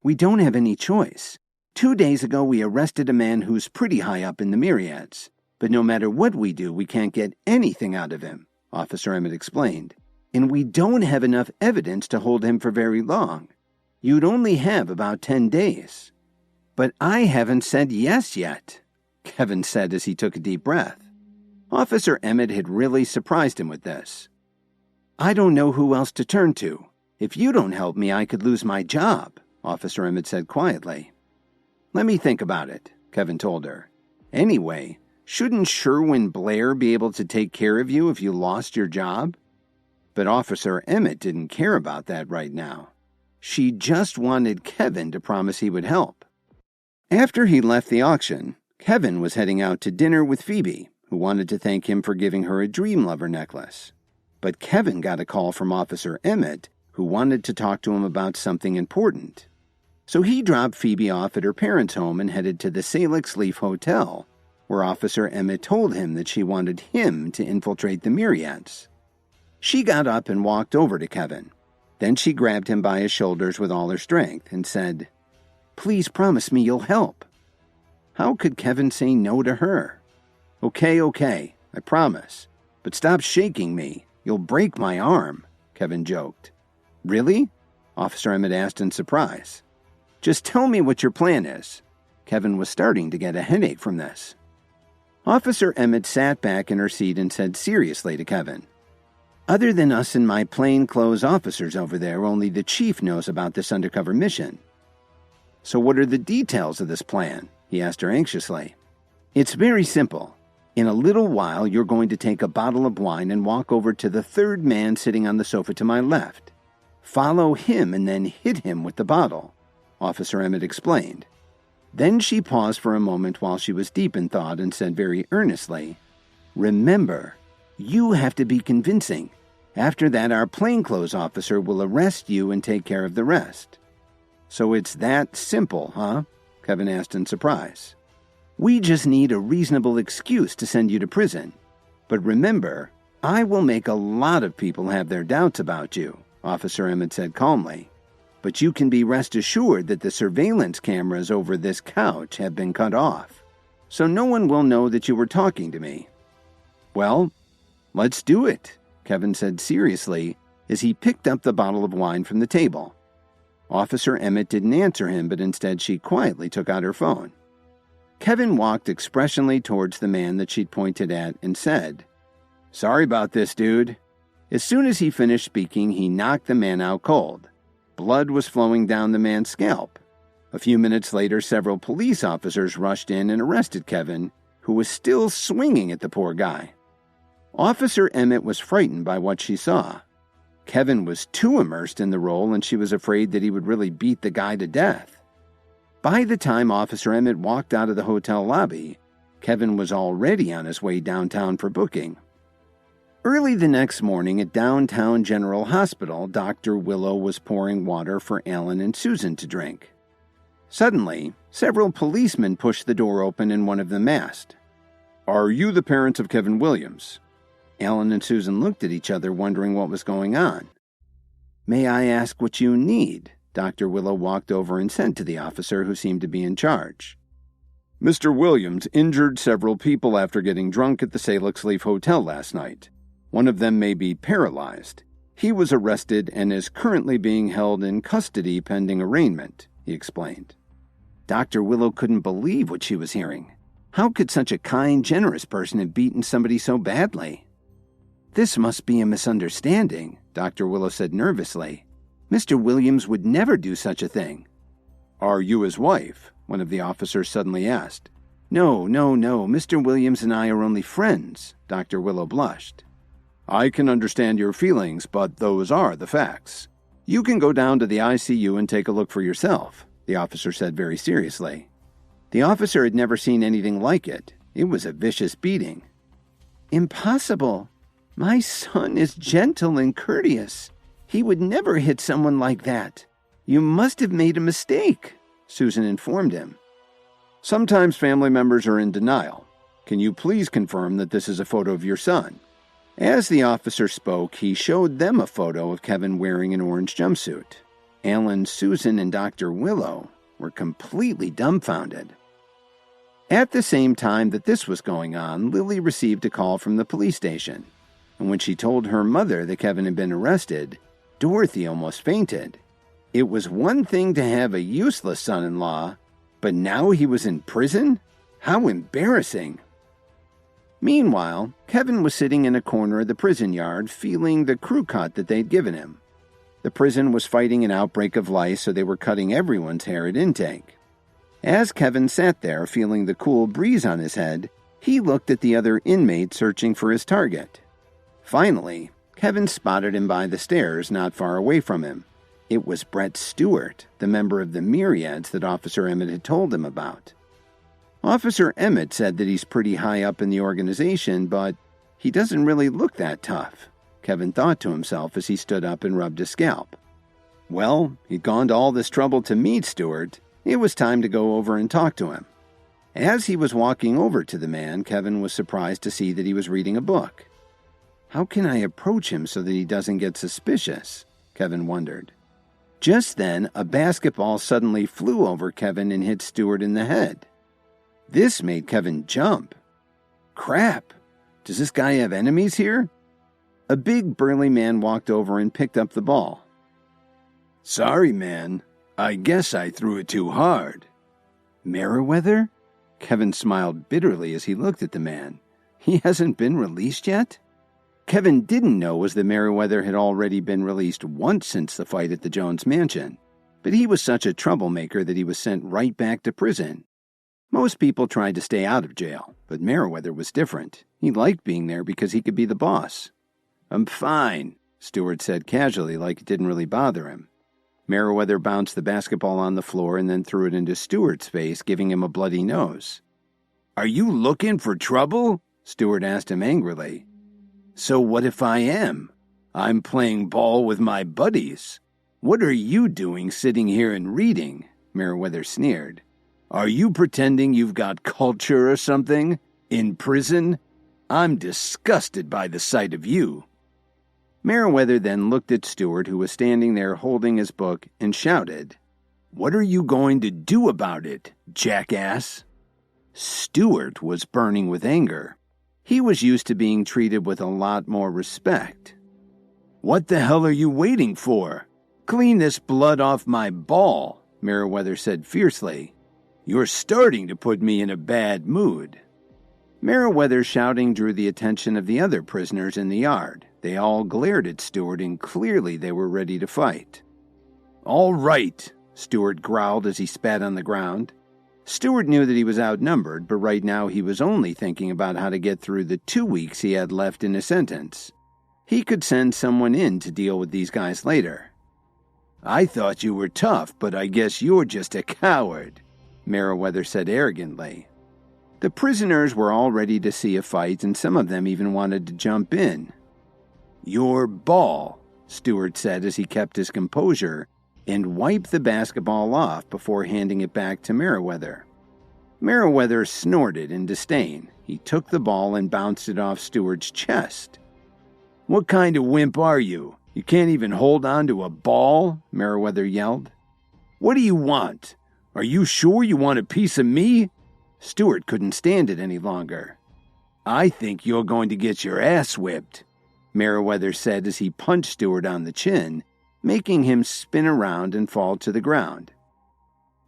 "We don't have any choice. 2 days ago we arrested a man who's pretty high up in the Myriads. But no matter what we do, we can't get anything out of him," Officer Emmett explained. "And we don't have enough evidence to hold him for very long. You'd only have about 10 days. "But I haven't said yes yet," Kevin said as he took a deep breath. Officer Emmett had really surprised him with this. "I don't know who else to turn to. If you don't help me, I could lose my job," Officer Emmett said quietly. "Let me think about it," Kevin told her. "Anyway, shouldn't Sherwin Blair be able to take care of you if you lost your job?" But Officer Emmett didn't care about that right now. She just wanted Kevin to promise he would help. After he left the auction, Kevin was heading out to dinner with Phoebe, who wanted to thank him for giving her a Dream Lover necklace. But Kevin got a call from Officer Emmett, who wanted to talk to him about something important. So he dropped Phoebe off at her parents' home and headed to the Salix Leaf Hotel, where Officer Emmett told him that she wanted him to infiltrate the Myriads. She got up and walked over to Kevin. Then she grabbed him by his shoulders with all her strength and said, "Please promise me you'll help." How could Kevin say no to her? Okay, I promise. But stop shaking me. You'll break my arm," Kevin joked. "Really?" Officer Emmett asked in surprise. "Just tell me what your plan is." Kevin was starting to get a headache from this. Officer Emmett sat back in her seat and said seriously to Kevin, "Other than us and my plainclothes officers over there, only the chief knows about this undercover mission." "So what are the details of this plan?" he asked her anxiously. "It's very simple. In a little while, you're going to take a bottle of wine and walk over to the 3rd man sitting on the sofa to my left. Follow him and then hit him with the bottle," Officer Emmett explained. Then she paused for a moment while she was deep in thought and said very earnestly, Remember, you have to be convincing. After that, our plainclothes officer will arrest you and take care of the rest." "So it's that simple, huh?" Kevin asked in surprise. "We just need a reasonable excuse to send you to prison. But remember, I will make a lot of people have their doubts about you," Officer Emmett said calmly. "But you can be rest assured that the surveillance cameras over this couch have been cut off, so no one will know that you were talking to me." "Well, let's do it," Kevin said seriously as he picked up the bottle of wine from the table. Officer Emmett didn't answer him, but instead she quietly took out her phone. Kevin walked expressionlessly towards the man that she'd pointed at and said, "Sorry about this, dude." As soon as he finished speaking, he knocked the man out cold. Blood was flowing down the man's scalp. A few minutes later, several police officers rushed in and arrested Kevin, who was still swinging at the poor guy. Officer Emmett was frightened by what she saw. Kevin was too immersed in the role, and she was afraid that he would really beat the guy to death. By the time Officer Emmett walked out of the hotel lobby, Kevin was already on his way downtown for booking. Early the next morning at downtown General Hospital, Dr. Willow was pouring water for Alan and Susan to drink. Suddenly, several policemen pushed the door open and one of them asked, "Are you the parents of Kevin Williams?" Alan and Susan looked at each other, wondering what was going on. "May I ask what you need?" Dr. Willow walked over and said to the officer who seemed to be in charge. "Mr. Williams injured several people after getting drunk at the Salix Leaf Hotel last night. One of them may be paralyzed. He was arrested and is currently being held in custody pending arraignment," he explained. Dr. Willow couldn't believe what she was hearing. How could such a kind, generous person have beaten somebody so badly? "This must be a misunderstanding," Dr. Willow said nervously. "Mr. Williams would never do such a thing." "Are you his wife?" one of the officers suddenly asked. No, Mr. Williams and I are only friends," Dr. Willow blushed. "I can understand your feelings, but those are the facts. You can go down to the ICU and take a look for yourself," the officer said very seriously. The officer had never seen anything like it. It was a vicious beating. "Impossible. My son is gentle and courteous. He would never hit someone like that. You must have made a mistake," Susan informed him. "Sometimes family members are in denial. Can you please confirm that this is a photo of your son?" As the officer spoke, he showed them a photo of Kevin wearing an orange jumpsuit. Alan, Susan, and Dr. Willow were completely dumbfounded. At the same time that this was going on, Lily received a call from the police station. And when she told her mother that Kevin had been arrested, Dorothy almost fainted. It was one thing to have a useless son-in-law, but now he was in prison? How embarrassing! Meanwhile, Kevin was sitting in a corner of the prison yard feeling the crew cut that they'd given him. The prison was fighting an outbreak of lice, so they were cutting everyone's hair at intake. As Kevin sat there feeling the cool breeze on his head, he looked at the other inmates searching for his target. Finally, Kevin spotted him by the stairs not far away from him. It was Brett Stewart, the member of the Myriads that Officer Emmett had told him about. Officer Emmett said that he's pretty high up in the organization, but he doesn't really look that tough, Kevin thought to himself as he stood up and rubbed his scalp. Well, he'd gone to all this trouble to meet Stewart. It was time to go over and talk to him. As he was walking over to the man, Kevin was surprised to see that he was reading a book. How can I approach him so that he doesn't get suspicious? Kevin wondered. Just then, a basketball suddenly flew over Kevin and hit Stewart in the head. This made Kevin jump. Crap! Does this guy have enemies here? A big burly man walked over and picked up the ball. Sorry, man. I guess I threw it too hard. Merriweather? Kevin smiled bitterly as he looked at the man. He hasn't been released yet? Kevin didn't know was that Merriweather had already been released once since the fight at the Jones mansion, but he was such a troublemaker that he was sent right back to prison. Most people tried to stay out of jail, but Merriweather was different. He liked being there because he could be the boss. I'm fine, Stewart said casually like it didn't really bother him. Merriweather bounced the basketball on the floor and then threw it into Stewart's face, giving him a bloody nose. Are you looking for trouble? Stewart asked him angrily. So what if I am? I'm playing ball with my buddies. What are you doing sitting here and reading? Meriwether sneered. Are you pretending you've got culture or something? In prison? I'm disgusted by the sight of you. Meriwether then looked at Stewart, who was standing there holding his book, and shouted, What are you going to do about it, jackass? Stewart was burning with anger. He was used to being treated with a lot more respect. What the hell are you waiting for? Clean this blood off my ball, Meriwether said fiercely. You're starting to put me in a bad mood. Meriwether's shouting drew the attention of the other prisoners in the yard. They all glared at Stewart, and clearly they were ready to fight. All right, Stewart growled as he spat on the ground. Stewart knew that he was outnumbered, but right now he was only thinking about how to get through the 2 weeks he had left in his sentence. He could send someone in to deal with these guys later. I thought you were tough, but I guess you're just a coward, Meriwether said arrogantly. The prisoners were all ready to see a fight, and some of them even wanted to jump in. Your ball, Stewart said as he kept his composure and wiped the basketball off before handing it back to Meriwether. Meriwether snorted in disdain. He took the ball and bounced it off Stewart's chest. What kind of wimp are you? You can't even hold on to a ball? Meriwether yelled. What do you want? Are you sure you want a piece of me? Stewart couldn't stand it any longer. I think you're going to get your ass whipped, Meriwether said as he punched Stewart on the chin, making him spin around and fall to the ground.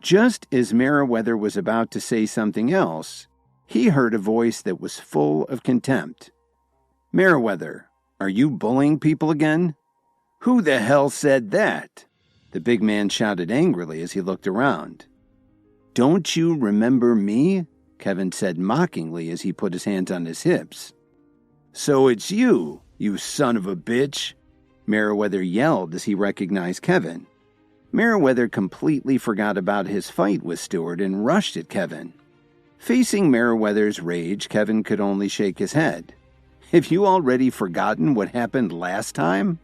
Just as Meriwether was about to say something else, he heard a voice that was full of contempt. Meriwether, are you bullying people again? Who the hell said that? The big man shouted angrily as he looked around. Don't you remember me? Kevin said mockingly as he put his hands on his hips. So it's you, you son of a bitch, Meriwether yelled as he recognized Kevin. Meriwether completely forgot about his fight with Stewart and rushed at Kevin. Facing Meriwether's rage, Kevin could only shake his head. Have you already forgotten what happened last time?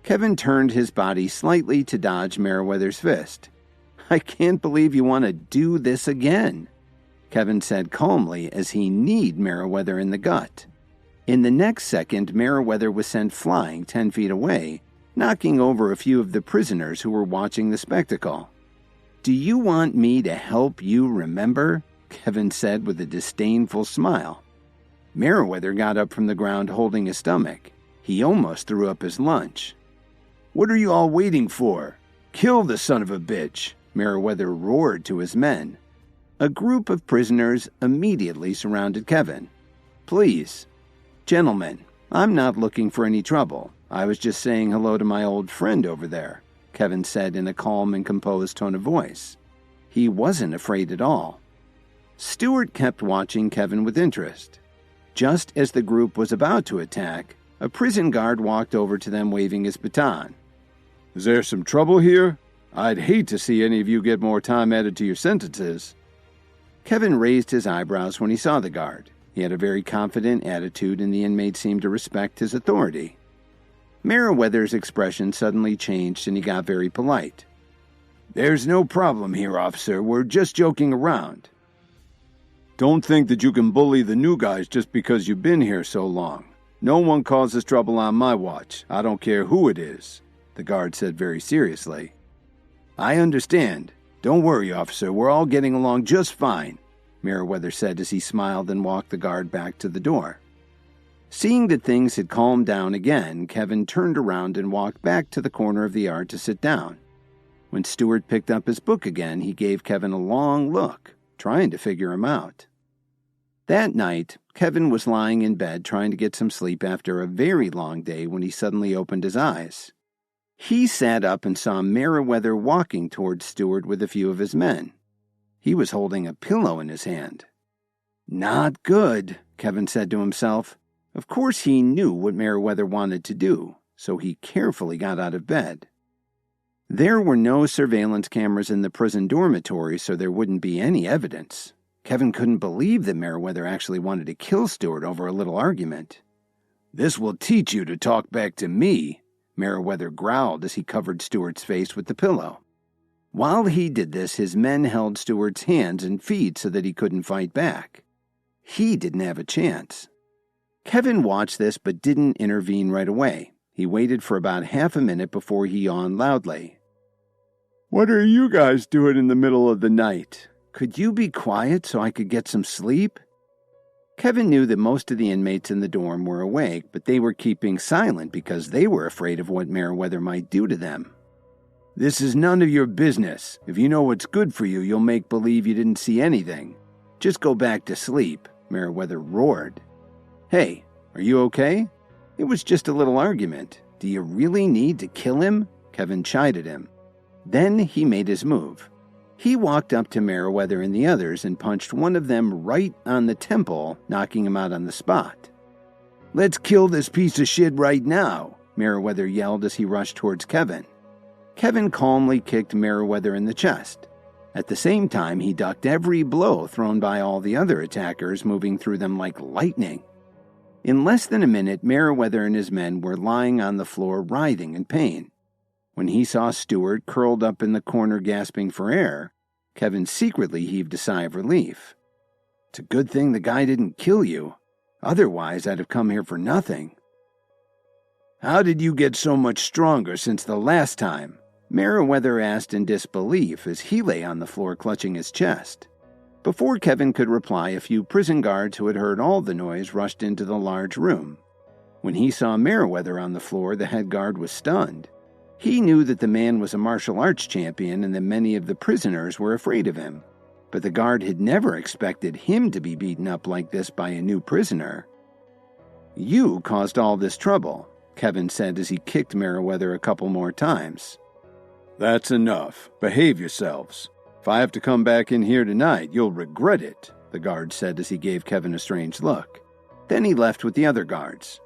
Kevin turned his body slightly to dodge Meriwether's fist. I can't believe you want to do this again, Kevin said calmly as he kneed Meriwether in the gut. In the next second, Meriwether was sent flying 10 feet away, knocking over a few of the prisoners who were watching the spectacle. Do you want me to help you remember? Kevin said with a disdainful smile. Meriwether got up from the ground holding his stomach. He almost threw up his lunch. What are you all waiting for? Kill the son of a bitch, Meriwether roared to his men. A group of prisoners immediately surrounded Kevin. Please, gentlemen, I'm not looking for any trouble. I was just saying hello to my old friend over there, Kevin said in a calm and composed tone of voice. He wasn't afraid at all. Stewart kept watching Kevin with interest. Just as the group was about to attack, a prison guard walked over to them waving his baton. Is there some trouble here? I'd hate to see any of you get more time added to your sentences. Kevin raised his eyebrows when he saw the guard. He had a very confident attitude, and the inmate seemed to respect his authority. Meriwether's expression suddenly changed, and he got very polite. There's no problem here, officer. We're just joking around. Don't think that you can bully the new guys just because you've been here so long. No one causes trouble on my watch. I don't care who it is, the guard said very seriously. I understand. Don't worry, officer. We're all getting along just fine, Meriwether said as he smiled and walked the guard back to the door. Seeing that things had calmed down again, Kevin turned around and walked back to the corner of the yard to sit down. When Stewart picked up his book again, he gave Kevin a long look, trying to figure him out. That night, Kevin was lying in bed trying to get some sleep after a very long day when he suddenly opened his eyes. He sat up and saw Meriwether walking towards Stewart with a few of his men. He was holding a pillow in his hand. Not good, Kevin said to himself. Of course he knew what Meriwether wanted to do, so he carefully got out of bed. There were no surveillance cameras in the prison dormitory, so there wouldn't be any evidence. Kevin couldn't believe that Meriwether actually wanted to kill Stewart over a little argument. "This will teach you to talk back to me," Meriwether growled as he covered Stewart's face with the pillow. While he did this, his men held Stewart's hands and feet so that he couldn't fight back. He didn't have a chance. Kevin watched this but didn't intervene right away. He waited for about half a minute before he yawned loudly. "What are you guys doing in the middle of the night? Could you be quiet so I could get some sleep?" Kevin knew that most of the inmates in the dorm were awake, but they were keeping silent because they were afraid of what Meriwether might do to them. "This is none of your business. If you know what's good for you, you'll make believe you didn't see anything. Just go back to sleep," Meriwether roared. "Hey, are you okay? It was just a little argument. Do you really need to kill him?" Kevin chided him. Then he made his move. He walked up to Meriwether and the others and punched one of them right on the temple, knocking him out on the spot. "Let's kill this piece of shit right now," Meriwether yelled as he rushed towards Kevin. Kevin calmly kicked Meriwether in the chest. At the same time, he ducked every blow thrown by all the other attackers, moving through them like lightning. In less than a minute, Meriwether and his men were lying on the floor writhing in pain. When he saw Stewart curled up in the corner gasping for air, Kevin secretly heaved a sigh of relief. "It's a good thing the guy didn't kill you. Otherwise, I'd have come here for nothing." "How did you get so much stronger since the last time?" Meriwether asked in disbelief as he lay on the floor clutching his chest. Before Kevin could reply, a few prison guards who had heard all the noise rushed into the large room. When he saw Meriwether on the floor, the head guard was stunned. He knew that the man was a martial arts champion and that many of the prisoners were afraid of him, but the guard had never expected him to be beaten up like this by a new prisoner. "You caused all this trouble," Kevin said as he kicked Meriwether a couple more times. "That's enough. Behave yourselves. If I have to come back in here tonight, you'll regret it," the guard said as he gave Kevin a strange look. Then he left with the other guards.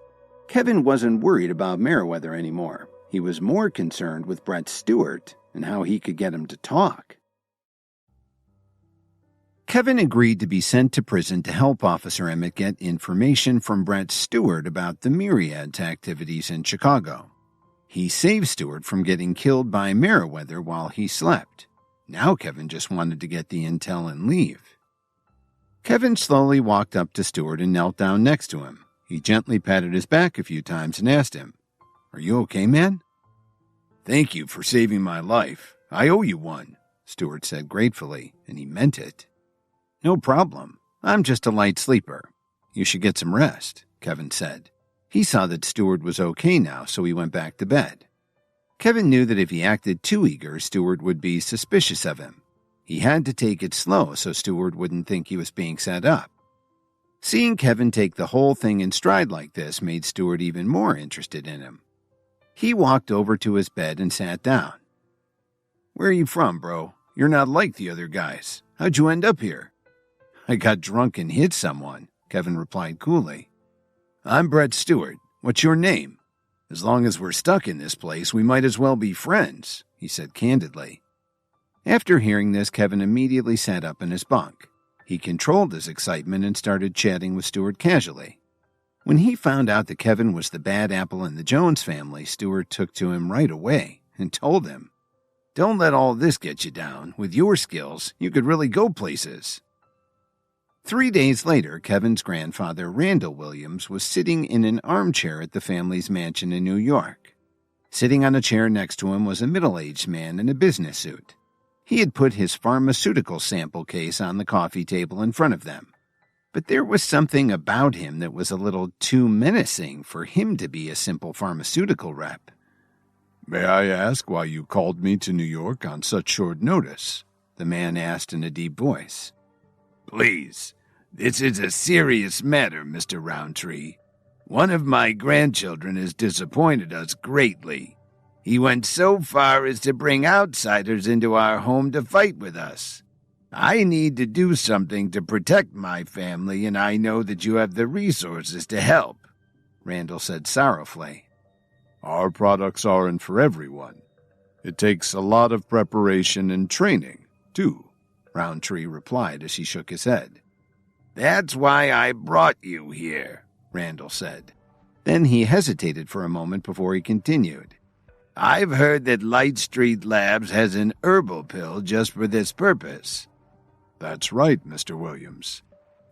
Kevin wasn't worried about Meriwether anymore. He was more concerned with Brett Stewart and how he could get him to talk. Kevin agreed to be sent to prison to help Officer Emmett get information from Brett Stewart about the Myriad's activities in Chicago. He saved Stewart from getting killed by Meriwether while he slept. Now Kevin just wanted to get the intel and leave. Kevin slowly walked up to Stewart and knelt down next to him. He gently patted his back a few times and asked him, "Are you okay, man?" "Thank you for saving my life. I owe you one," Stewart said gratefully, and he meant it. "No problem. I'm just a light sleeper. You should get some rest," Kevin said. He saw that Stewart was okay now, so he went back to bed. Kevin knew that if he acted too eager, Stewart would be suspicious of him. He had to take it slow so Stewart wouldn't think he was being set up. Seeing Kevin take the whole thing in stride like this made Stewart even more interested in him. He walked over to his bed and sat down. "Where are you from, bro? You're not like the other guys. How'd you end up here?" "I got drunk and hit someone," Kevin replied coolly. "I'm Brett Stewart. What's your name? As long as we're stuck in this place, we might as well be friends," he said candidly. After hearing this, Kevin immediately sat up in his bunk. He controlled his excitement and started chatting with Stewart casually. When he found out that Kevin was the bad apple in the Jones family, Stewart took to him right away and told him, "Don't let all this get you down. With your skills, you could really go places." 3 days later, Kevin's grandfather, Randall Williams, was sitting in an armchair at the family's mansion in New York. Sitting on a chair next to him was a middle-aged man in a business suit. He had put his pharmaceutical sample case on the coffee table in front of them. But there was something about him that was a little too menacing for him to be a simple pharmaceutical rep. "May I ask why you called me to New York on such short notice?" the man asked in a deep voice. "Please, this is a serious matter, Mr. Roundtree. One of my grandchildren has disappointed us greatly. He went so far as to bring outsiders into our home to fight with us. I need to do something to protect my family, and I know that you have the resources to help," Randall said sorrowfully. "Our products aren't for everyone. It takes a lot of preparation and training, too. Roundtree replied as he shook his head. That's why I brought you here, Randall said. Then he hesitated for a moment before he continued. I've heard that Light Street Labs has an herbal pill just for this purpose. That's right, Mr. Williams.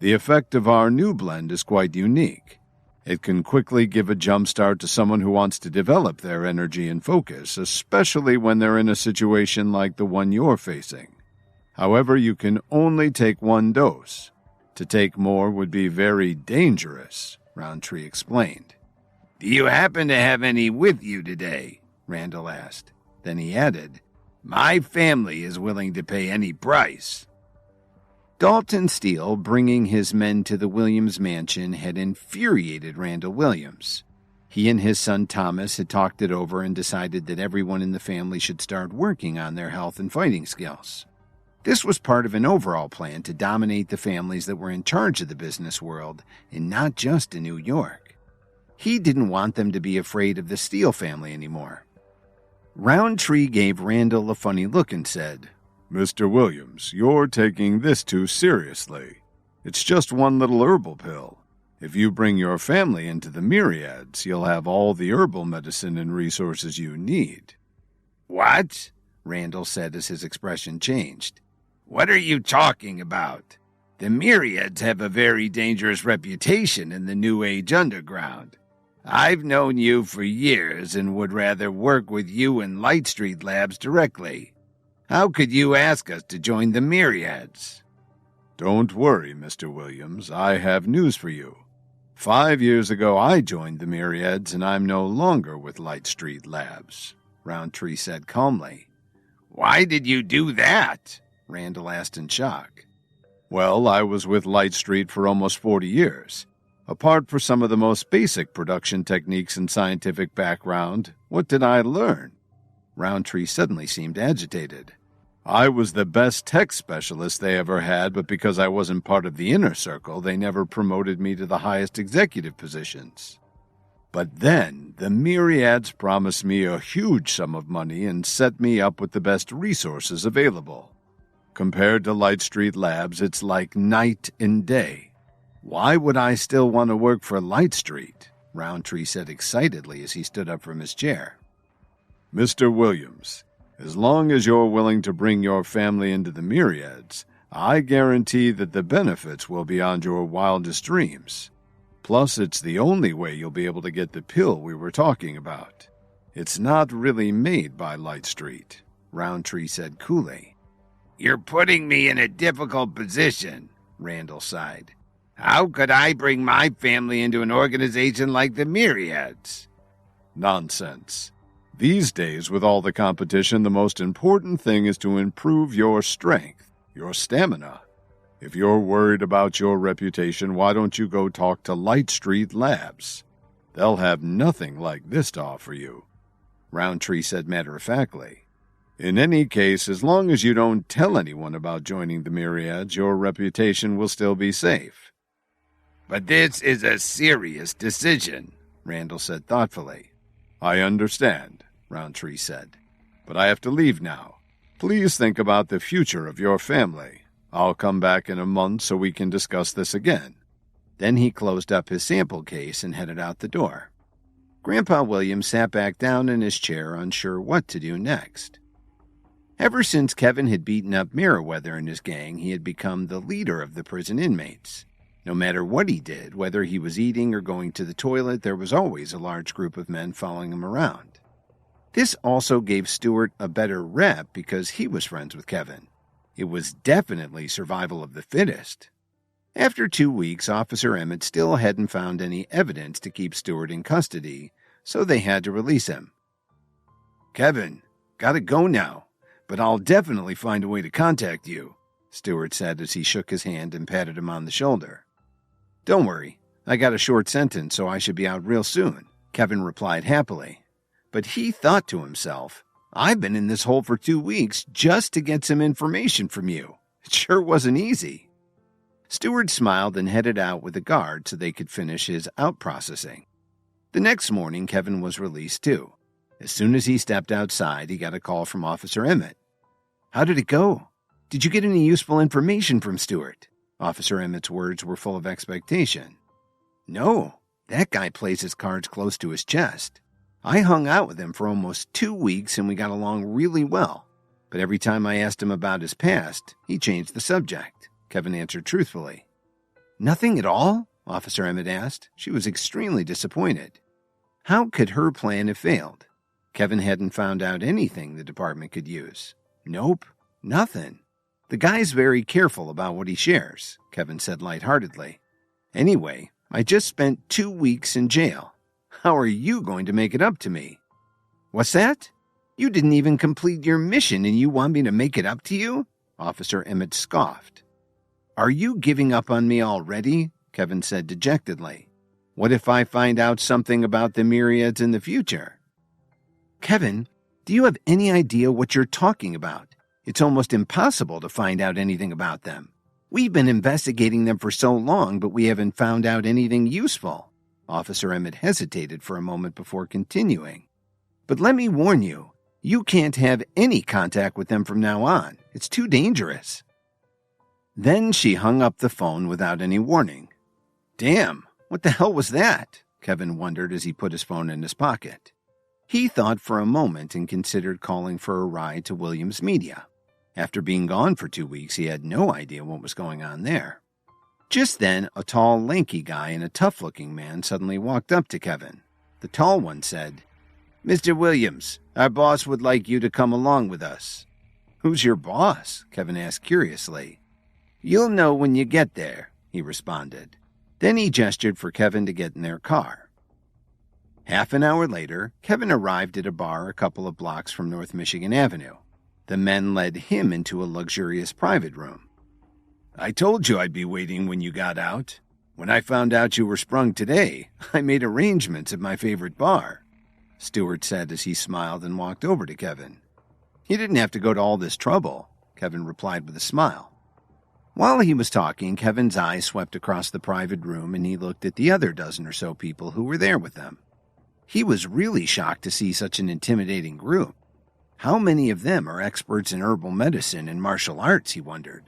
The effect of our new blend is quite unique. It can quickly give a jump start to someone who wants to develop their energy and focus, especially when they're in a situation like the one you're facing. However, you can only take one dose. To take more would be very dangerous, Roundtree explained. Do you happen to have any with you today? Randall asked. Then he added, My family is willing to pay any price. Dalton Steele bringing his men to the Williams mansion had infuriated Randall Williams. He and his son Thomas had talked it over and decided that everyone in the family should start working on their health and fighting skills. This was part of an overall plan to dominate the families that were in charge of the business world, and not just in New York. He didn't want them to be afraid of the Steele family anymore. Roundtree gave Randall a funny look and said, Mr. Williams, you're taking this too seriously. It's just one little herbal pill. If you bring your family into the Myriads, you'll have all the herbal medicine and resources you need. What? Randall said as his expression changed. What are you talking about? The Myriads have a very dangerous reputation in the New Age underground. I've known you for years and would rather work with you and Light Street Labs directly. How could you ask us to join the Myriads? Don't worry, Mr. Williams. I have news for you. 5 years ago, I joined the Myriads, and I'm no longer with Light Street Labs, Roundtree said calmly. Why did you do that? Randall asked in shock. Well, I was with Light Street for almost 40 years. Apart from some of the most basic production techniques and scientific background, what did I learn? Roundtree suddenly seemed agitated. I was the best tech specialist they ever had, but because I wasn't part of the inner circle, they never promoted me to the highest executive positions. But then, the Myriads promised me a huge sum of money and set me up with the best resources available. Compared to Light Street Labs, it's like night and day. Why would I still want to work for Light Street? Roundtree said excitedly as he stood up from his chair. Mr. Williams, as long as you're willing to bring your family into the Myriads, I guarantee that the benefits will be beyond your wildest dreams. Plus, it's the only way you'll be able to get the pill we were talking about. It's not really made by Light Street, Roundtree said coolly. You're putting me in a difficult position, Randall sighed. How could I bring my family into an organization like the Myriads? Nonsense. These days, with all the competition, the most important thing is to improve your strength, your stamina. If you're worried about your reputation, why don't you go talk to Light Street Labs? They'll have nothing like this to offer you, Roundtree said matter-of-factly. In any case, as long as you don't tell anyone about joining the Myriads, your reputation will still be safe. But this is a serious decision, Randall said thoughtfully. I understand, Roundtree said, but I have to leave now. Please think about the future of your family. I'll come back in a month so we can discuss this again. Then he closed up his sample case and headed out the door. Grandpa Williams sat back down in his chair, unsure what to do next. Ever since Kevin had beaten up Merriweather and his gang, he had become the leader of the prison inmates. No matter what he did, whether he was eating or going to the toilet, there was always a large group of men following him around. This also gave Stewart a better rep because he was friends with Kevin. It was definitely survival of the fittest. After 2 weeks, Officer Emmett still hadn't found any evidence to keep Stewart in custody, so they had to release him. Kevin, gotta go now, but I'll definitely find a way to contact you, Stewart said as he shook his hand and patted him on the shoulder. Don't worry, I got a short sentence, so I should be out real soon, Kevin replied happily. But he thought to himself, I've been in this hole for 2 weeks just to get some information from you. It sure wasn't easy. Stewart smiled and headed out with a guard so they could finish his out-processing. The next morning, Kevin was released too. As soon as he stepped outside, he got a call from Officer Emmett. How did it go? Did you get any useful information from Stewart? Officer Emmett's words were full of expectation. No, that guy plays his cards close to his chest. I hung out with him for almost 2 weeks and we got along really well. But every time I asked him about his past, he changed the subject, Kevin answered truthfully. Nothing at all? Officer Emmett asked. She was extremely disappointed. How could her plan have failed? Kevin hadn't found out anything the department could use. Nope, nothing. The guy's very careful about what he shares, Kevin said lightheartedly. Anyway, I just spent 2 weeks in jail. How are you going to make it up to me? What's that? You didn't even complete your mission and you want me to make it up to you? Officer Emmett scoffed. Are you giving up on me already? Kevin said dejectedly. What if I find out something about the Myriads in the future? Kevin, do you have any idea what you're talking about? It's almost impossible to find out anything about them. We've been investigating them for so long, but we haven't found out anything useful. Officer Emmett hesitated for a moment before continuing. But let me warn you, you can't have any contact with them from now on. It's too dangerous. Then she hung up the phone without any warning. Damn, what the hell was that? Kevin wondered as he put his phone in his pocket. He thought for a moment and considered calling for a ride to Williams Media. After being gone for 2 weeks, he had no idea what was going on there. Just then, a tall, lanky guy and a tough-looking man suddenly walked up to Kevin. The tall one said, Mr. Williams, our boss would like you to come along with us. Who's your boss? Kevin asked curiously. You'll know when you get there, he responded. Then he gestured for Kevin to get in their car. Half an hour later, Kevin arrived at a bar a couple of blocks from North Michigan Avenue. The men led him into a luxurious private room. I told you I'd be waiting when you got out. When I found out you were sprung today, I made arrangements at my favorite bar, Stewart said as he smiled and walked over to Kevin. You didn't have to go to all this trouble, Kevin replied with a smile. While he was talking, Kevin's eyes swept across the private room and he looked at the other dozen or so people who were there with them. He was really shocked to see such an intimidating group. How many of them are experts in herbal medicine and martial arts, he wondered.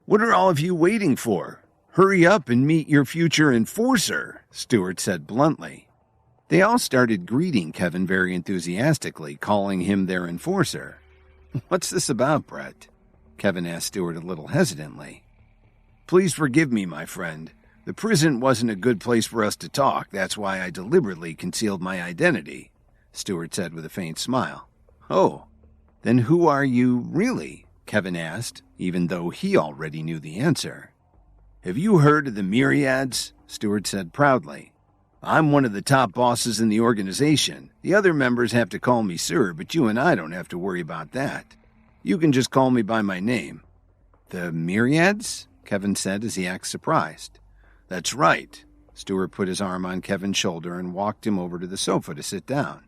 What are all of you waiting for? Hurry up and meet your future enforcer, Stewart said bluntly. They all started greeting Kevin very enthusiastically, calling him their enforcer. What's this about, Brett? Kevin asked Stewart a little hesitantly. Please forgive me, my friend. The prison wasn't a good place for us to talk. That's why I deliberately concealed my identity, Stewart said with a faint smile. Oh, then who are you really? Kevin asked, even though he already knew the answer. Have you heard of the Myriads? Stewart said proudly. I'm one of the top bosses in the organization. The other members have to call me sir, but you and I don't have to worry about that. You can just call me by my name. The Myriads? Kevin said as he acted surprised. That's right. Stewart put his arm on Kevin's shoulder and walked him over to the sofa to sit down.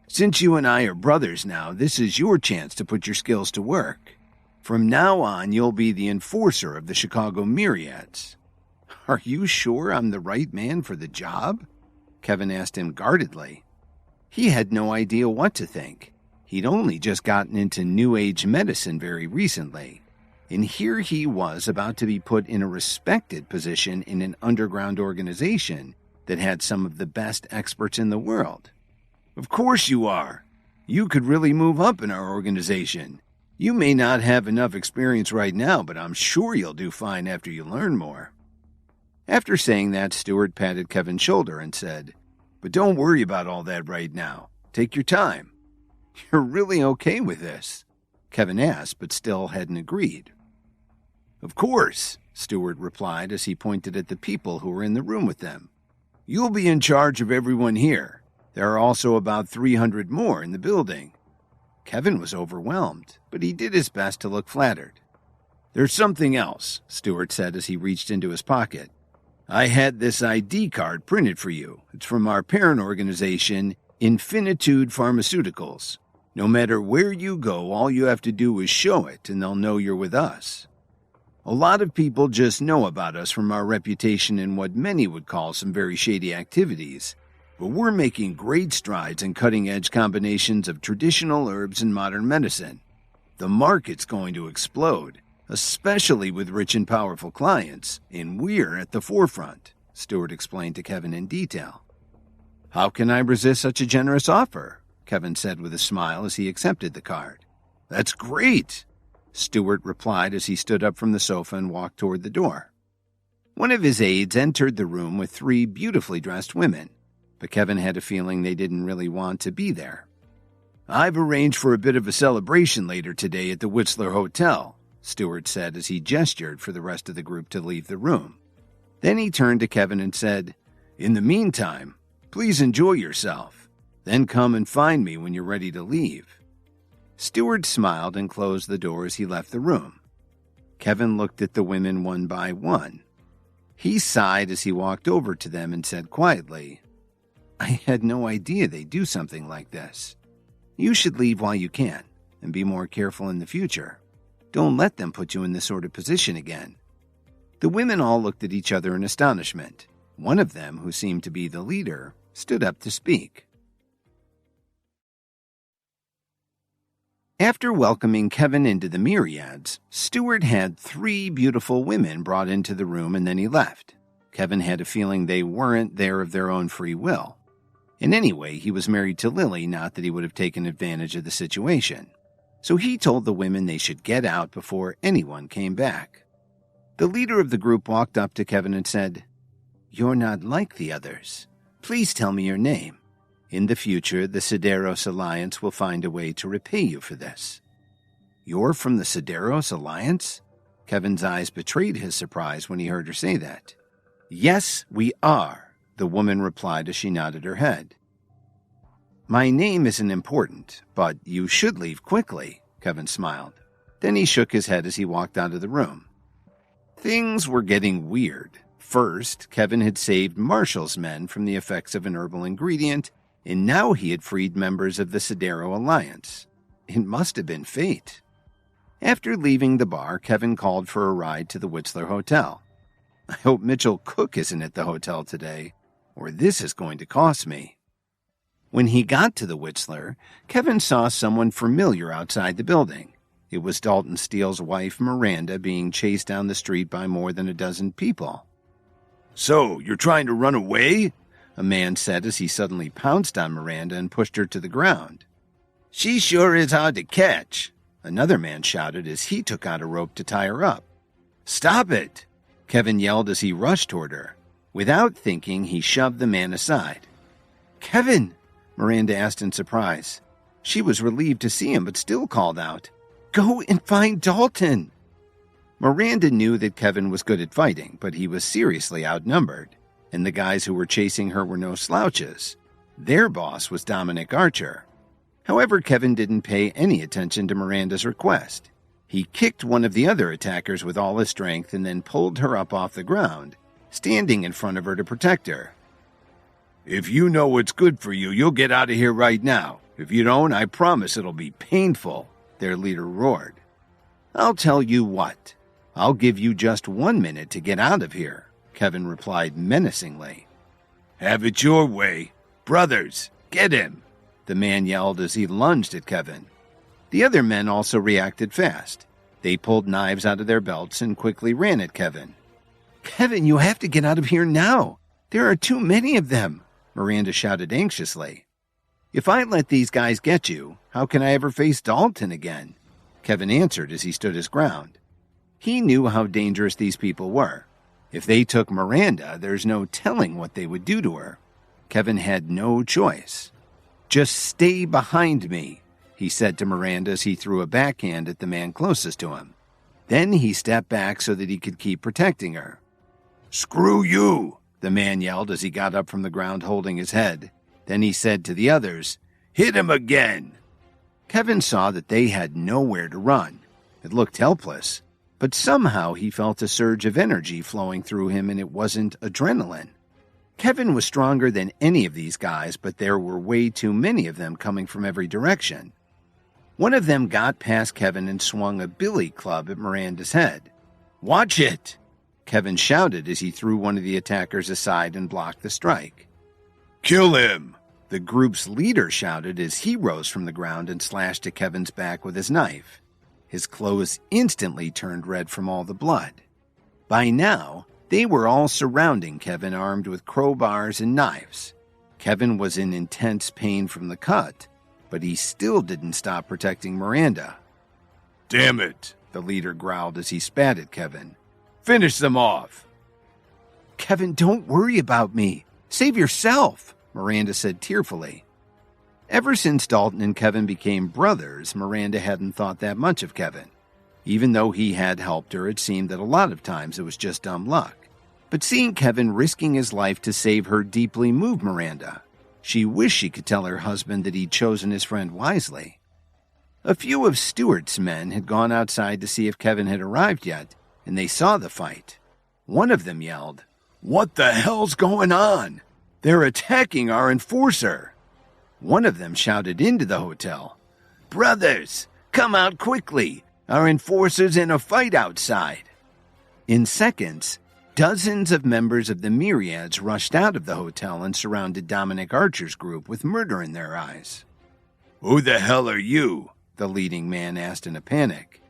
Since you and I are brothers now, this is your chance to put your skills to work. From now on, you'll be the enforcer of the Chicago Myriads. Are you sure I'm the right man for the job? Kevin asked him guardedly. He had no idea what to think. He'd only just gotten into New Age medicine very recently. And here he was about to be put in a respected position in an underground organization that had some of the best experts in the world. Of course you are. You could really move up in our organization. You may not have enough experience right now, but I'm sure you'll do fine after you learn more. After saying that, Stewart patted Kevin's shoulder and said, But don't worry about all that right now. Take your time. You're really okay with this? Kevin asked, but still hadn't agreed. Of course, Stewart replied as he pointed at the people who were in the room with them. You'll be in charge of everyone here. There are also about 300 more in the building. Kevin was overwhelmed, but he did his best to look flattered. There's something else, Stewart said as he reached into his pocket. I had this ID card printed for you. It's from our parent organization, Infinitude Pharmaceuticals. No matter where you go, all you have to do is show it, and they'll know you're with us. A lot of people just know about us from our reputation in what many would call some very shady activities, but we're making great strides in cutting-edge combinations of traditional herbs and modern medicine. The market's going to explode, especially with rich and powerful clients, and we're at the forefront," Stewart explained to Kevin in detail. "How can I resist such a generous offer?" Kevin said with a smile as he accepted the card. "That's great," Stewart replied as he stood up from the sofa and walked toward the door. One of his aides entered the room with 3 beautifully dressed women, but Kevin had a feeling they didn't really want to be there. "I've arranged for a bit of a celebration later today at the Whistler Hotel," Stewart said as he gestured for the rest of the group to leave the room. Then he turned to Kevin and said, "In the meantime, please enjoy yourself. Then come and find me when you're ready to leave." Stewart smiled and closed the door as he left the room. Kevin looked at the women one by one. He sighed as he walked over to them and said quietly, "I had no idea they'd do something like this. You should leave while you can, and be more careful in the future. Don't let them put you in this sort of position again." The women all looked at each other in astonishment. One of them, who seemed to be the leader, stood up to speak. After welcoming Kevin into the Myriads, Stewart had 3 beautiful women brought into the room and then he left. Kevin had a feeling they weren't there of their own free will. And anyway, he was married to Lily, not that he would have taken advantage of the situation. So he told the women they should get out before anyone came back. The leader of the group walked up to Kevin and said, "You're not like the others. Please tell me your name. In the future, the Sideros Alliance will find a way to repay you for this." "You're from the Sideros Alliance?" Kevin's eyes betrayed his surprise when he heard her say that. "Yes, we are," the woman replied as she nodded her head. "My name isn't important, but you should leave quickly," Kevin smiled. Then he shook his head as he walked out of the room. Things were getting weird. First, Kevin had saved Marshall's men from the effects of an herbal ingredient, and now he had freed members of the Sidero Alliance. It must have been fate. After leaving the bar, Kevin called for a ride to the Whistler Hotel. "I hope Mitchell Cook isn't at the hotel today, or this is going to cost me." When he got to the Whistler, Kevin saw someone familiar outside the building. It was Dalton Steele's wife, Miranda, being chased down the street by more than a dozen people. "So, you're trying to run away?" a man said as he suddenly pounced on Miranda and pushed her to the ground. "She sure is hard to catch," another man shouted as he took out a rope to tie her up. "Stop it!" Kevin yelled as he rushed toward her. Without thinking, he shoved the man aside. "Kevin!" Miranda asked in surprise. She was relieved to see him, but still called out, "Go and find Dalton!" Miranda knew that Kevin was good at fighting, but he was seriously outnumbered, and the guys who were chasing her were no slouches. Their boss was Dominic Archer. However, Kevin didn't pay any attention to Miranda's request. He kicked one of the other attackers with all his strength and then pulled her up off the ground, standing in front of her to protect her. "If you know what's good for you, you'll get out of here right now. If you don't, I promise it'll be painful," their leader roared. "I'll tell you what. I'll give you just 1 minute to get out of here," Kevin replied menacingly. "Have it your way. Brothers, get him," the man yelled as he lunged at Kevin. The other men also reacted fast. They pulled knives out of their belts and quickly ran at Kevin. "Kevin, you have to get out of here now. There are too many of them," Miranda shouted anxiously. "If I let these guys get you, how can I ever face Dalton again?" Kevin answered as he stood his ground. He knew how dangerous these people were. If they took Miranda, there's no telling what they would do to her. Kevin had no choice. "Just stay behind me," he said to Miranda as he threw a backhand at the man closest to him. Then he stepped back so that he could keep protecting her. "Screw you," the man yelled as he got up from the ground holding his head. Then he said to the others, "Hit him again." Kevin saw that they had nowhere to run. It looked helpless, but somehow he felt a surge of energy flowing through him, and it wasn't adrenaline. Kevin was stronger than any of these guys, but there were way too many of them coming from every direction. One of them got past Kevin and swung a billy club at Miranda's head. "Watch it!" Kevin shouted as he threw one of the attackers aside and blocked the strike. "Kill him!" the group's leader shouted as he rose from the ground and slashed at Kevin's back with his knife. His clothes instantly turned red from all the blood. By now, they were all surrounding Kevin armed with crowbars and knives. Kevin was in intense pain from the cut, but he still didn't stop protecting Miranda. "Damn it," the leader growled as he spat at Kevin. "Finish them off." "Kevin, don't worry about me. Save yourself," Miranda said tearfully. Ever since Dalton and Kevin became brothers, Miranda hadn't thought that much of Kevin. Even though he had helped her, it seemed that a lot of times it was just dumb luck. But seeing Kevin risking his life to save her deeply moved Miranda. She wished she could tell her husband that he'd chosen his friend wisely. A few of Stewart's men had gone outside to see if Kevin had arrived yet, and they saw the fight. One of them yelled, "What the hell's going on? They're attacking our enforcer." One of them shouted into the hotel, "Brothers, come out quickly. Our enforcer's in a fight outside." In seconds, dozens of members of the Myriads rushed out of the hotel and surrounded Dominic Archer's group with murder in their eyes. "Who the hell are you?" the leading man asked in a panic.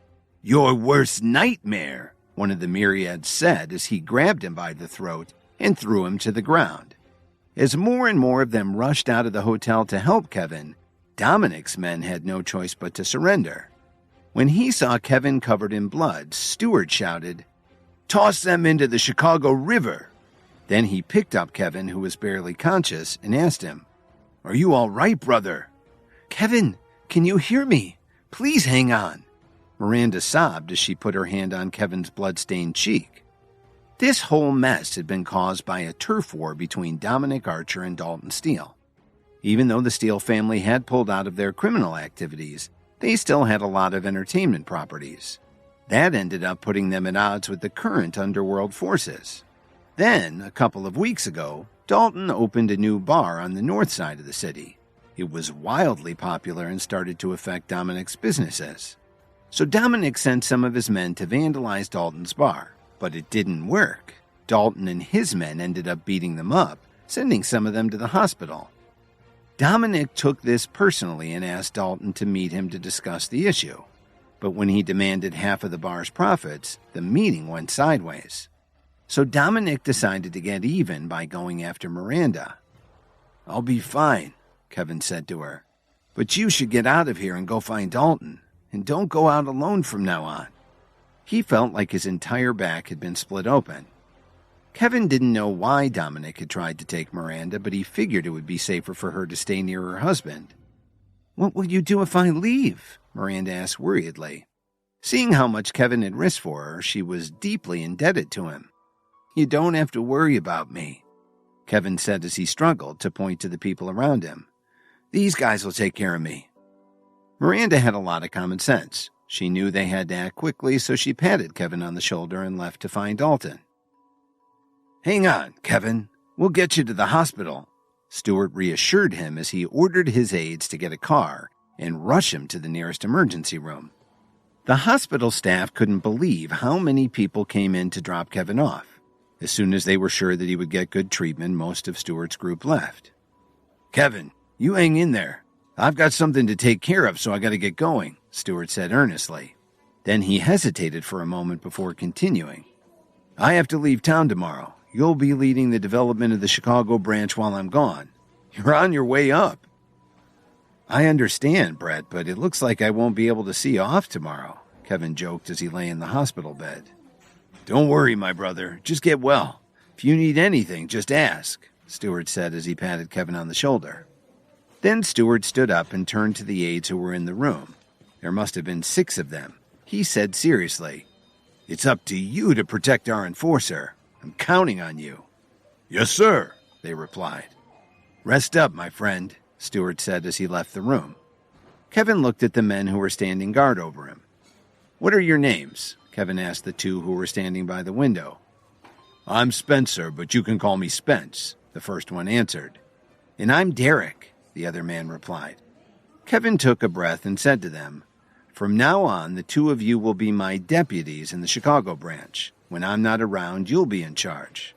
"Your worst nightmare," one of the Myriads said as he grabbed him by the throat and threw him to the ground. As more and more of them rushed out of the hotel to help Kevin, Dominic's men had no choice but to surrender. When he saw Kevin covered in blood, Stewart shouted, "Toss them into the Chicago River." Then he picked up Kevin, who was barely conscious, and asked him, "Are you all right, brother?" "Kevin, can you hear me? Please hang on." Miranda sobbed as she put her hand on Kevin's blood-stained cheek. This whole mess had been caused by a turf war between Dominic Archer and Dalton Steele. Even though the Steele family had pulled out of their criminal activities, they still had a lot of entertainment properties. That ended up putting them at odds with the current underworld forces. Then, a couple of weeks ago, Dalton opened a new bar on the north side of the city. It was wildly popular and started to affect Dominic's businesses. So Dominic sent some of his men to vandalize Dalton's bar. But it didn't work. Dalton and his men ended up beating them up, sending some of them to the hospital. Dominic took this personally and asked Dalton to meet him to discuss the issue. But when he demanded half of the bar's profits, the meeting went sideways. So Dominic decided to get even by going after Miranda. "I'll be fine," Kevin said to her. "But you should get out of here and go find Dalton. And don't go out alone from now on." He felt like his entire back had been split open. Kevin didn't know why Dominic had tried to take Miranda, but he figured it would be safer for her to stay near her husband. "What will you do if I leave?" Miranda asked worriedly. Seeing how much Kevin had risked for her, she was deeply indebted to him. "You don't have to worry about me," Kevin said as he struggled to point to the people around him. "These guys will take care of me." Miranda had a lot of common sense. She knew they had to act quickly, so she patted Kevin on the shoulder and left to find Dalton. "Hang on, Kevin. We'll get you to the hospital," Stewart reassured him as he ordered his aides to get a car and rush him to the nearest emergency room. The hospital staff couldn't believe how many people came in to drop Kevin off. As soon as they were sure that he would get good treatment, most of Stewart's group left. "Kevin, you hang in there. I've got something to take care of, so I gotta get going," Stewart said earnestly. Then he hesitated for a moment before continuing. "I have to leave town tomorrow. You'll be leading the development of the Chicago branch while I'm gone. You're on your way up." "I understand, Brett, but it looks like I won't be able to see you off tomorrow," Kevin joked as he lay in the hospital bed. "Don't worry, my brother. Just get well. If you need anything, just ask," Stewart said as he patted Kevin on the shoulder. Then Stewart stood up and turned to the aides who were in the room. There must have been 6 of them. He said seriously, "It's up to you to protect our enforcer. I'm counting on you." "Yes, sir," they replied. "Rest up, my friend," Stewart said as he left the room. Kevin looked at the men who were standing guard over him. "What are your names?" Kevin asked the 2 who were standing by the window. "I'm Spencer, but you can call me Spence," the first one answered. "And I'm Derek," the other man replied. Kevin took a breath and said to them, "From now on, the 2 of you will be my deputies in the Chicago branch. When I'm not around, you'll be in charge."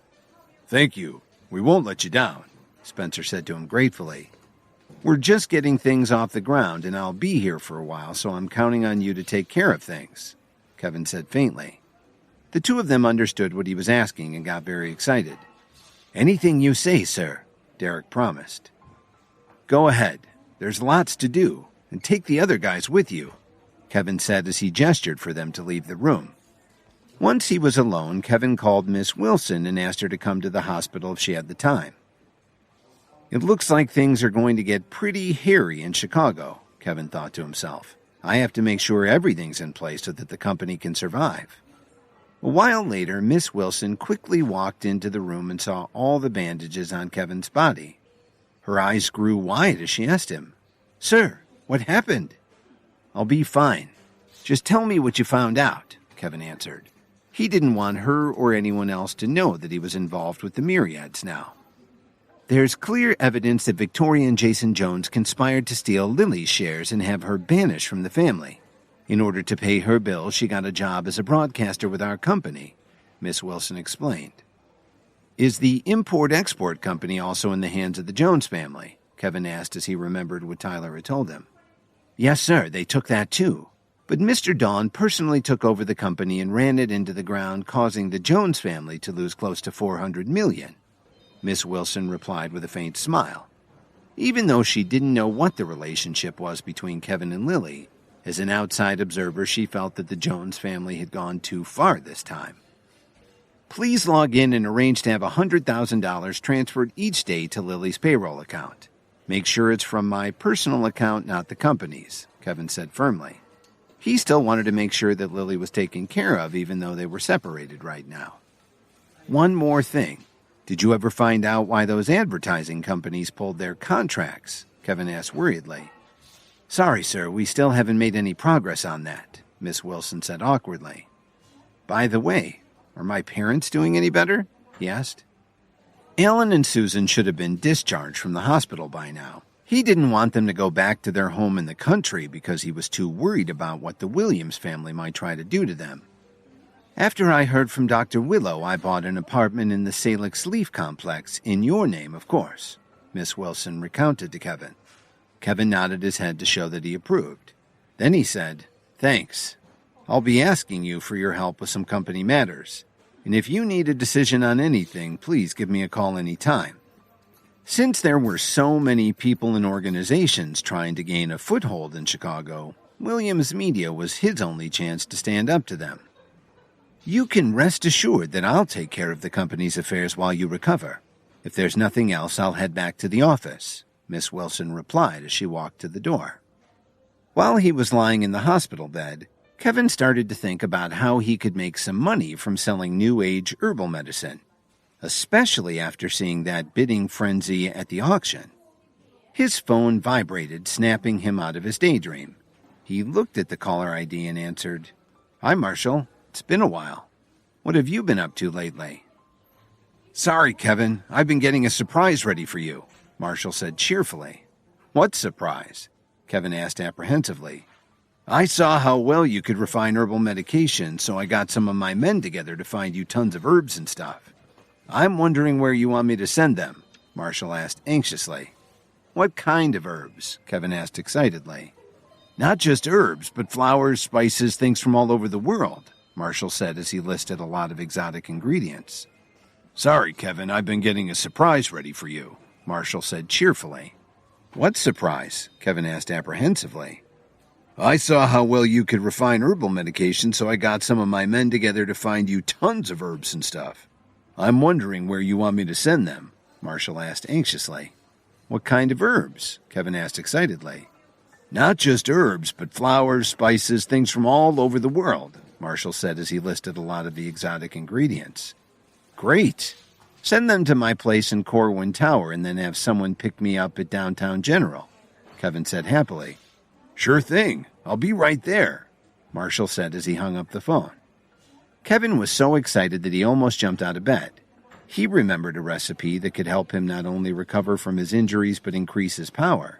"Thank you. We won't let you down," Spencer said to him gratefully. We're just getting things off the ground, and I'll be here for a while, so I'm counting on you to take care of things," Kevin said faintly. The two of them understood what he was asking and got very excited. "Anything you say, sir," Derek promised. "Go ahead. There's lots to do, and take the other guys with you," Kevin said as he gestured for them to leave the room. Once he was alone, Kevin called Miss Wilson and asked her to come to the hospital if she had the time. "It looks like things are going to get pretty hairy in Chicago," Kevin thought to himself. "I have to make sure everything's in place so that the company can survive." A while later, Miss Wilson quickly walked into the room and saw all the bandages on Kevin's body. Her eyes grew wide as she asked him, "Sir, what happened?" "I'll be fine. Just tell me what you found out," Kevin answered. He didn't want her or anyone else to know that he was involved with the Myriads now. "There's clear evidence that Victoria and Jason Jones conspired to steal Lily's shares and have her banished from the family. In order to pay her bill, she got a job as a broadcaster with our company," Miss Wilson explained. "Is the import-export company also in the hands of the Jones family?" Kevin asked as he remembered what Tyler had told him. "Yes, sir, they took that too. But Mr. Dawn personally took over the company and ran it into the ground, causing the Jones family to lose close to $400 million. Miss Wilson replied with a faint smile. Even though she didn't know what the relationship was between Kevin and Lily, as an outside observer, she felt that the Jones family had gone too far this time. "Please log in and arrange to have $100,000 transferred each day to Lily's payroll account. Make sure it's from my personal account, not the company's," Kevin said firmly. He still wanted to make sure that Lily was taken care of, even though they were separated right now. "One more thing. Did you ever find out why those advertising companies pulled their contracts?" Kevin asked worriedly. "Sorry, sir, we still haven't made any progress on that," Miss Wilson said awkwardly. "By the way, are my parents doing any better?" he asked. Alan and Susan should have been discharged from the hospital by now. He didn't want them to go back to their home in the country because he was too worried about what the Williams family might try to do to them. "After I heard from Dr. Willow, I bought an apartment in the Salix Leaf Complex, in your name, of course," Miss Wilson recounted to Kevin. Kevin nodded his head to show that he approved. Then he said, "Thanks. I'll be asking you for your help with some company matters, and if you need a decision on anything, please give me a call any time." Since there were so many people and organizations trying to gain a foothold in Chicago, Williams Media was his only chance to stand up to them. "You can rest assured that I'll take care of the company's affairs while you recover. If there's nothing else, I'll head back to the office," Miss Wilson replied as she walked to the door. While he was lying in the hospital bed, Kevin started to think about how he could make some money from selling New Age herbal medicine, especially after seeing that bidding frenzy at the auction. His phone vibrated, snapping him out of his daydream. He looked at the caller ID and answered, "Hi, Marshall. It's been a while. What have you been up to lately?" "Sorry, Kevin. I've been getting a surprise ready for you," Marshall said cheerfully. "What surprise?" Kevin asked apprehensively. "I saw how well you could refine herbal medication, so I got some of my men together to find you tons of herbs and stuff. I'm wondering where you want me to send them," Marshall asked anxiously. "What kind of herbs?" Kevin asked excitedly. "Not just herbs, but flowers, spices, things from all over the world," Marshall said as he listed a lot of exotic ingredients. "Sorry, Kevin, I've been getting a surprise ready for you," Marshall said cheerfully. "What surprise?" Kevin asked apprehensively. "I saw how well you could refine herbal medication, so I got some of my men together to find you tons of herbs and stuff. I'm wondering where you want me to send them," Marshall asked anxiously. "What kind of herbs?" Kevin asked excitedly. "Not just herbs, but flowers, spices, things from all over the world," Marshall said as he listed a lot of the exotic ingredients. "Great. Send them to my place in Corwin Tower and then have someone pick me up at Downtown General," Kevin said happily. "Sure thing. I'll be right there," Marshall said as he hung up the phone. Kevin was so excited that he almost jumped out of bed. He remembered a recipe that could help him not only recover from his injuries but increase his power,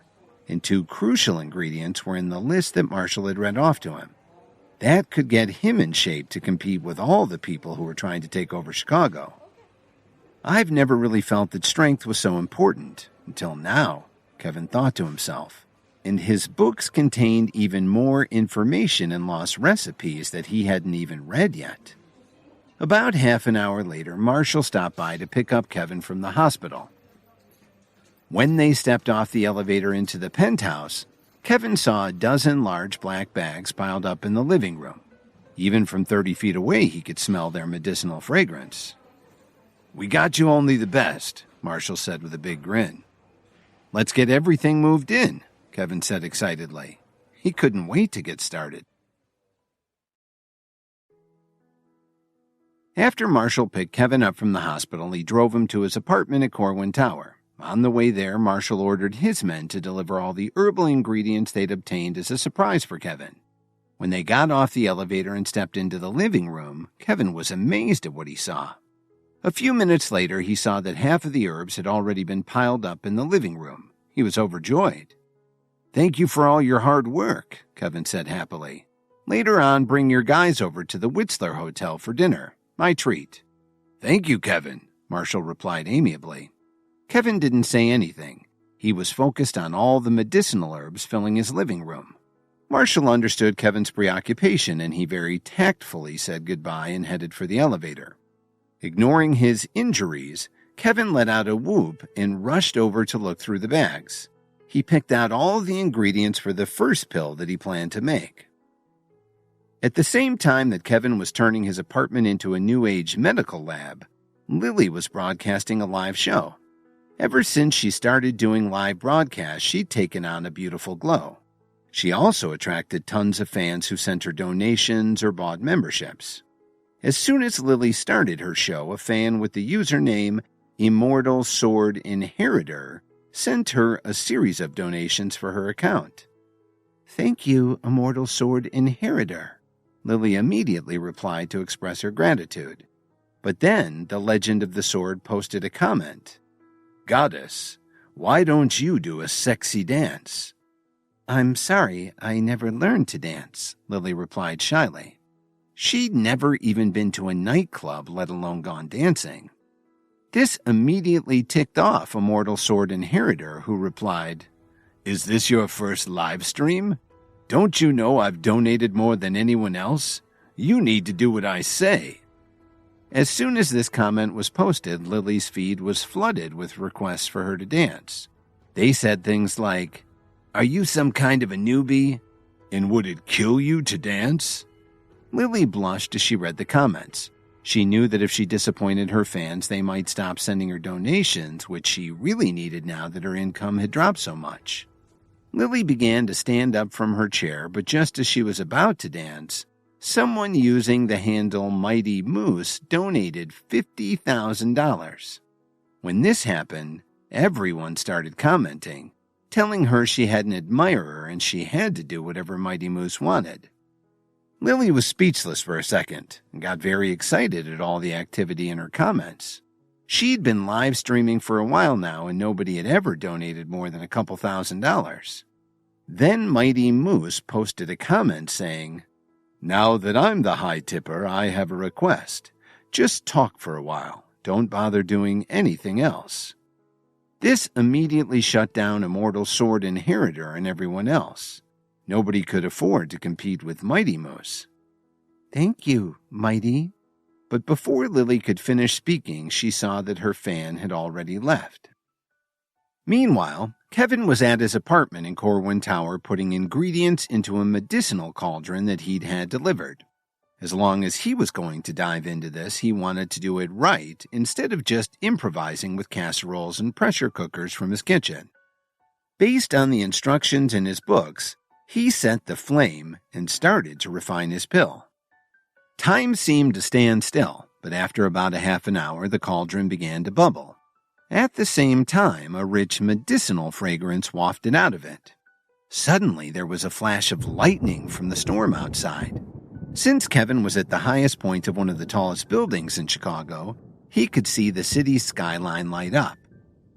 and two crucial ingredients were in the list that Marshall had read off to him. That could get him in shape to compete with all the people who were trying to take over Chicago. "I've never really felt that strength was so important, until now," Kevin thought to himself. And his books contained even more information and lost recipes that he hadn't even read yet. About half an hour later, Marshall stopped by to pick up Kevin from the hospital. When they stepped off the elevator into the penthouse, Kevin saw a dozen large black bags piled up in the living room. Even from 30 feet away, he could smell their medicinal fragrance. "We got you only the best," Marshall said with a big grin. "Let's get everything moved in," Kevin said excitedly. He couldn't wait to get started. After Marshall picked Kevin up from the hospital, he drove him to his apartment at Corwin Tower. On the way there, Marshall ordered his men to deliver all the herbal ingredients they'd obtained as a surprise for Kevin. When they got off the elevator and stepped into the living room, Kevin was amazed at what he saw. A few minutes later, he saw that half of the herbs had already been piled up in the living room. He was overjoyed. "Thank you for all your hard work," Kevin said happily. "Later on, bring your guys over to the Whistler Hotel for dinner. My treat." "Thank you, Kevin," Marshall replied amiably. Kevin didn't say anything. He was focused on all the medicinal herbs filling his living room. Marshall understood Kevin's preoccupation, and he very tactfully said goodbye and headed for the elevator. Ignoring his injuries, Kevin let out a whoop and rushed over to look through the bags. He picked out all the ingredients for the first pill that he planned to make. At the same time that Kevin was turning his apartment into a New Age medical lab, Lily was broadcasting a live show. Ever since she started doing live broadcasts, she'd taken on a beautiful glow. She also attracted tons of fans who sent her donations or bought memberships. As soon as Lily started her show, a fan with the username Immortal Sword Inheritor sent her a series of donations for her account. "Thank you, Immortal Sword Inheritor," Lily immediately replied to express her gratitude. But then the Legend of the Sword posted a comment. "Goddess, why don't you do a sexy dance?" "I'm sorry, I never learned to dance," Lily replied shyly. She'd never even been to a nightclub, let alone gone dancing. This immediately ticked off Immortal Sword Inheritor, who replied, "Is this your first live stream? Don't you know I've donated more than anyone else? You need to do what I say." As soon as this comment was posted, Lily's feed was flooded with requests for her to dance. They said things like, "Are you some kind of a newbie? And would it kill you to dance?" Lily blushed as she read the comments. She knew that if she disappointed her fans, they might stop sending her donations, which she really needed now that her income had dropped so much. Lily began to stand up from her chair, but just as she was about to dance, someone using the handle Mighty Moose donated $50,000. When this happened, everyone started commenting, telling her she had an admirer and she had to do whatever Mighty Moose wanted. Lily was speechless for a second and got very excited at all the activity in her comments. She'd been live streaming for a while now and nobody had ever donated more than a couple $1,000s. Then Mighty Moose posted a comment saying, "Now that I'm the high tipper, I have a request. Just talk for a while. Don't bother doing anything else." This immediately shut down Immortal Sword Inheritor and everyone else. Nobody could afford to compete with Mighty Moose. "Thank you, Mighty." But before Lily could finish speaking, she saw that her fan had already left. Meanwhile, Kevin was at his apartment in Corwin Tower putting ingredients into a medicinal cauldron that he'd had delivered. As long as he was going to dive into this, he wanted to do it right instead of just improvising with casseroles and pressure cookers from his kitchen. Based on the instructions in his books, he set the flame and started to refine his pill. Time seemed to stand still, but after about a half an hour, the cauldron began to bubble. At the same time, a rich medicinal fragrance wafted out of it. Suddenly, there was a flash of lightning from the storm outside. Since Kevin was at the highest point of one of the tallest buildings in Chicago, he could see the city's skyline light up.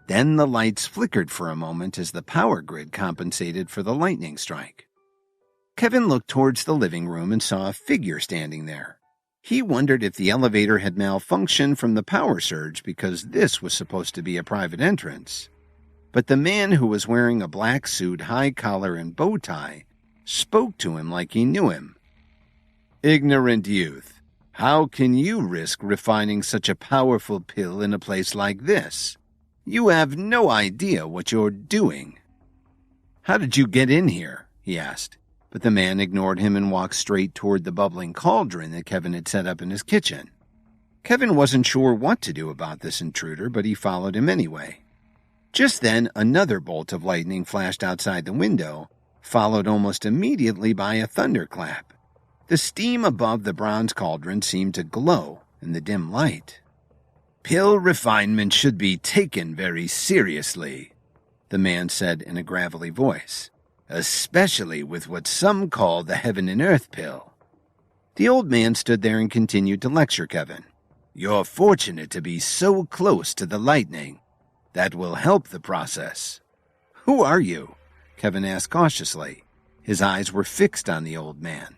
Then the lights flickered for a moment as the power grid compensated for the lightning strike. Kevin looked towards the living room and saw a figure standing there. He wondered if the elevator had malfunctioned from the power surge because this was supposed to be a private entrance. But the man who was wearing a black suit, high collar, and bow tie spoke to him like he knew him. "Ignorant youth, how can you risk refining such a powerful pill in a place like this? You have no idea what you're doing." "How did you get in here?" he asked, but the man ignored him and walked straight toward the bubbling cauldron that Kevin had set up in his kitchen. Kevin wasn't sure what to do about this intruder, but he followed him anyway. Just then, another bolt of lightning flashed outside the window, followed almost immediately by a thunderclap. The steam above the bronze cauldron seemed to glow in the dim light. "Pill refinement should be taken very seriously," the man said in a gravelly voice, "especially with what some call the heaven and earth pill." The old man stood there and continued to lecture Kevin. "You're fortunate to be so close to the lightning. That will help the process." "Who are you?" Kevin asked cautiously. His eyes were fixed on the old man.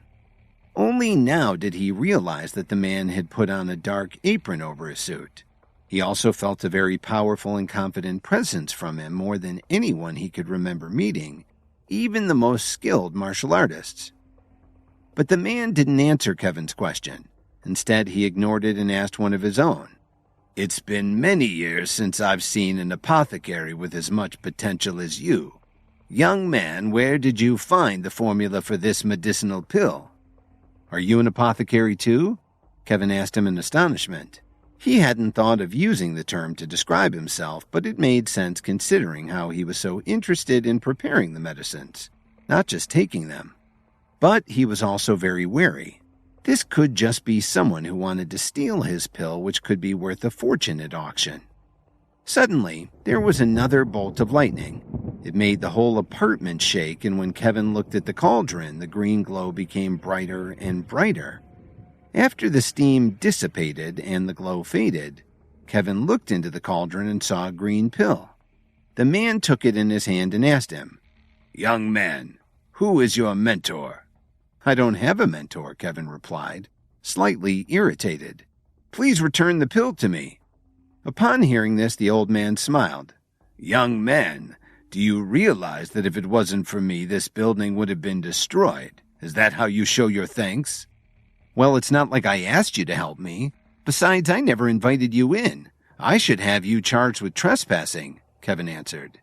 Only now did he realize that the man had put on a dark apron over his suit. He also felt a very powerful and confident presence from him, more than anyone he could remember meeting, even the most skilled martial artists. But the man didn't answer Kevin's question. Instead, he ignored it and asked one of his own. "It's been many years since I've seen an apothecary with as much potential as you. Young man, where did you find the formula for this medicinal pill?" "Are you an apothecary too?" Kevin asked him in astonishment. He hadn't thought of using the term to describe himself, but it made sense considering how he was so interested in preparing the medicines, not just taking them. But he was also very wary. This could just be someone who wanted to steal his pill, which could be worth a fortune at auction. Suddenly, there was another bolt of lightning. It made the whole apartment shake, and when Kevin looked at the cauldron, the green glow became brighter and brighter. After the steam dissipated and the glow faded, Kevin looked into the cauldron and saw a green pill. The man took it in his hand and asked him, "Young man, who is your mentor?" "I don't have a mentor," Kevin replied, slightly irritated. "Please return the pill to me." Upon hearing this, the old man smiled. "Young man, do you realize that if it wasn't for me, this building would have been destroyed? Is that how you show your thanks?" "Well, it's not like I asked you to help me. Besides, I never invited you in. I should have you charged with trespassing," Kevin answered.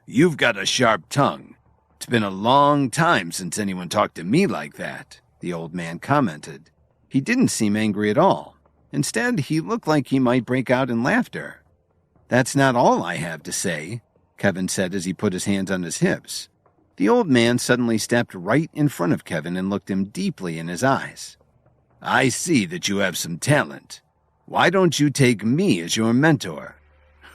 "You've got a sharp tongue. It's been a long time since anyone talked to me like that," the old man commented. He didn't seem angry at all. Instead, he looked like he might break out in laughter. "That's not all I have to say," Kevin said as he put his hands on his hips. The old man suddenly stepped right in front of Kevin and looked him deeply in his eyes. "I see that you have some talent. Why don't you take me as your mentor?"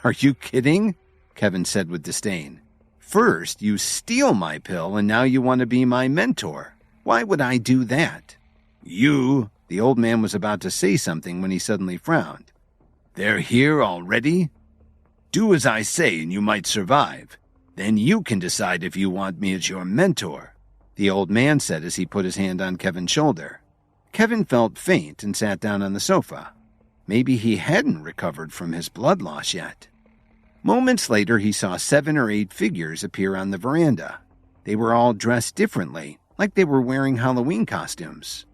"Are you kidding?" Kevin said with disdain. "First, you steal my pill, and now you want to be my mentor. Why would I do that?" "You..." The old man was about to say something when he suddenly frowned. "They're here already? Do as I say and you might survive. Then you can decide if you want me as your mentor," the old man said as he put his hand on Kevin's shoulder. Kevin felt faint and sat down on the sofa. Maybe he hadn't recovered from his blood loss yet. Moments later, he saw 7 or 8 figures appear on the veranda. They were all dressed differently, like they were wearing Halloween costumes.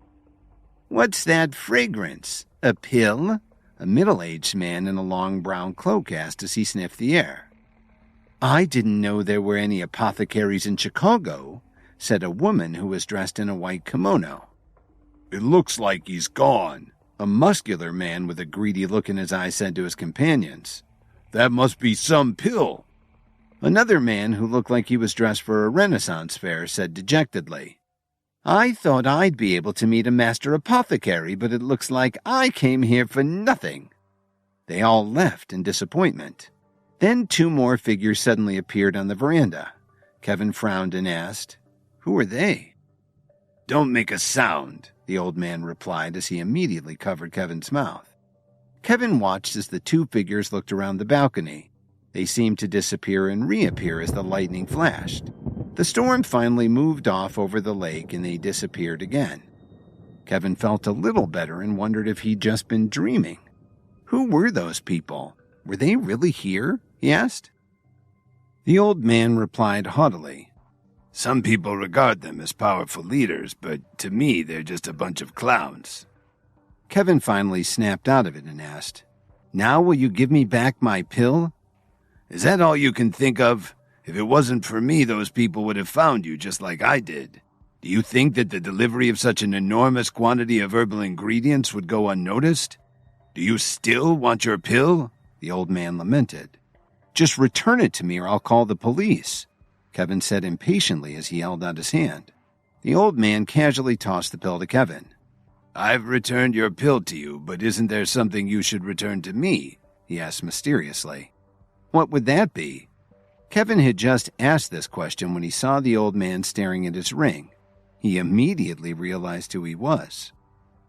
"What's that fragrance? A pill?" a middle-aged man in a long brown cloak asked as he sniffed the air. "I didn't know there were any apothecaries in Chicago," said a woman who was dressed in a white kimono. "It looks like he's gone," a muscular man with a greedy look in his eyes said to his companions. "That must be some pill." Another man who looked like he was dressed for a Renaissance fair said dejectedly, "I thought I'd be able to meet a master apothecary, but it looks like I came here for nothing." They all left in disappointment. Then 2 more figures suddenly appeared on the veranda. Kevin frowned and asked, "Who are they?" "Don't make a sound," the old man replied as he immediately covered Kevin's mouth. Kevin watched as the 2 figures looked around the balcony. They seemed to disappear and reappear as the lightning flashed. The storm finally moved off over the lake and they disappeared again. Kevin felt a little better and wondered if he'd just been dreaming. Who were those people? Were they really here? He asked. The old man replied haughtily, Some people regard them as powerful leaders, but to me they're just a bunch of clowns. Kevin finally snapped out of it and asked, Now will you give me back my pill? Is that all you can think of? If it wasn't for me, those people would have found you just like I did. Do you think that the delivery of such an enormous quantity of herbal ingredients would go unnoticed? Do you still want your pill? The old man lamented. Just return it to me or I'll call the police, Kevin said impatiently as he held out his hand. The old man casually tossed the pill to Kevin. I've returned your pill to you, but isn't there something you should return to me? He asked mysteriously. What would that be? Kevin had just asked this question when he saw the old man staring at his ring. He immediately realized who he was.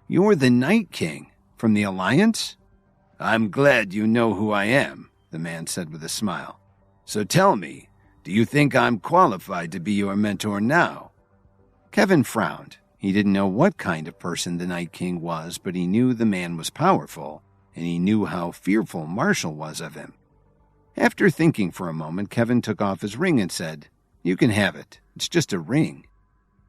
You're the Night King, from the Alliance? I'm glad you know who I am, the man said with a smile. So tell me, do you think I'm qualified to be your mentor now? Kevin frowned. He didn't know what kind of person the Night King was, but he knew the man was powerful, and he knew how fearful Marshall was of him. After thinking for a moment, Kevin took off his ring and said, You can have it. It's just a ring.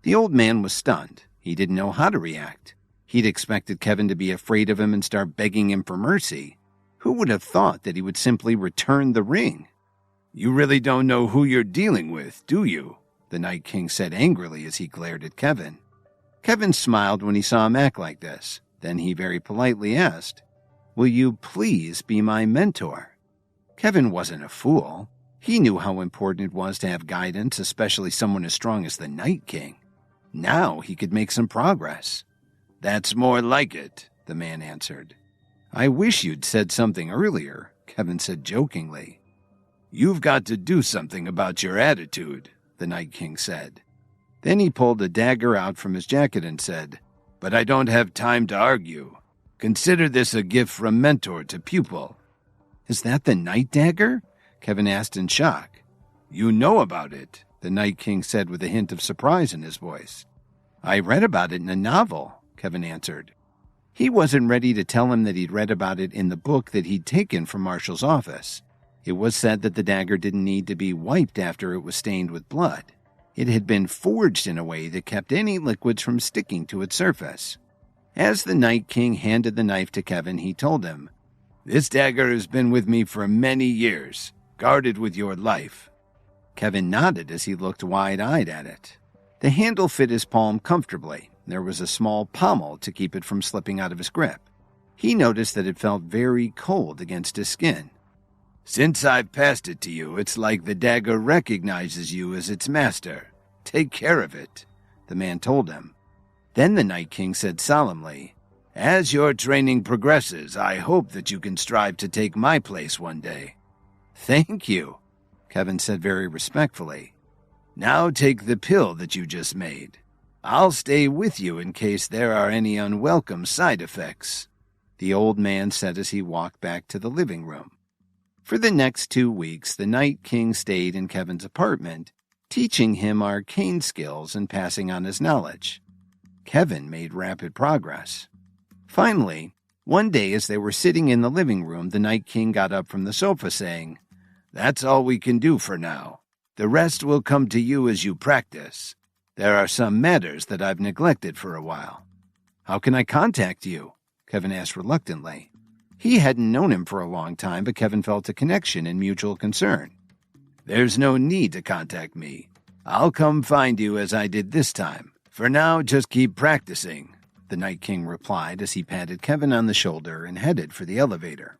The old man was stunned. He didn't know how to react. He'd expected Kevin to be afraid of him and start begging him for mercy. Who would have thought that he would simply return the ring? You really don't know who you're dealing with, do you? The Night King said angrily as he glared at Kevin. Kevin smiled when he saw him act like this. Then he very politely asked, Will you please be my mentor? Kevin wasn't a fool. He knew how important it was to have guidance, especially someone as strong as the Night King. Now he could make some progress. That's more like it, the man answered. I wish you'd said something earlier, Kevin said jokingly. You've got to do something about your attitude, the Night King said. Then he pulled a dagger out from his jacket and said, But I don't have time to argue. Consider this a gift from mentor to pupil. Is that the Night Dagger? Kevin asked in shock. You know about it, the Night King said with a hint of surprise in his voice. I read about it in a novel, Kevin answered. He wasn't ready to tell him that he'd read about it in the book that he'd taken from Marshall's office. It was said that the dagger didn't need to be wiped after it was stained with blood. It had been forged in a way that kept any liquids from sticking to its surface. As the Night King handed the knife to Kevin, he told him, This dagger has been with me for many years. Guard it with your life. Kevin nodded as he looked wide-eyed at it. The handle fit his palm comfortably. There was a small pommel to keep it from slipping out of his grip. He noticed that it felt very cold against his skin. Since I've passed it to you, it's like the dagger recognizes you as its master. Take care of it, the man told him. Then the Night King said solemnly, As your training progresses, I hope that you can strive to take my place one day. Thank you, Kevin said very respectfully. Now take the pill that you just made. I'll stay with you in case there are any unwelcome side effects, the old man said as he walked back to the living room. For the next 2 weeks, the Night King stayed in Kevin's apartment, teaching him arcane skills and passing on his knowledge. Kevin made rapid progress. Finally, one day as they were sitting in the living room, the Night King got up from the sofa saying, That's all we can do for now. The rest will come to you as you practice. There are some matters that I've neglected for a while. How can I contact you? Kevin asked reluctantly. He hadn't known him for a long time, but Kevin felt a connection and mutual concern. There's no need to contact me. I'll come find you as I did this time. For now, just keep practicing, the Night King replied as he patted Kevin on the shoulder and headed for the elevator.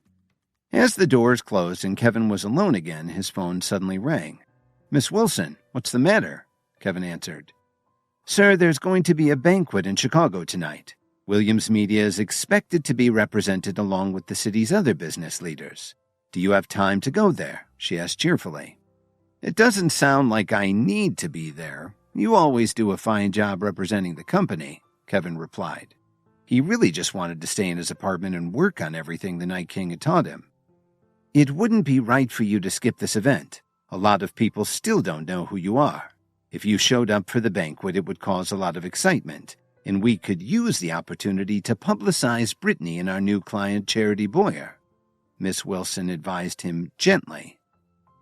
As the doors closed and Kevin was alone again, his phone suddenly rang. Miss Wilson, what's the matter? Kevin answered. Sir, there's going to be a banquet in Chicago tonight. Williams Media is expected to be represented along with the city's other business leaders. Do you have time to go there? She asked cheerfully. It doesn't sound like I need to be there. You always do a fine job representing the company, Kevin replied. He really just wanted to stay in his apartment and work on everything the Night King had taught him. It wouldn't be right for you to skip this event. A lot of people still don't know who you are. If you showed up for the banquet, it would cause a lot of excitement, and we could use the opportunity to publicize Brittany and our new client, Charity Boyer, Miss Wilson advised him gently.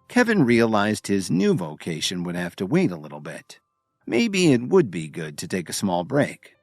Kevin realized his new vocation would have to wait a little bit. Maybe it would be good to take a small break.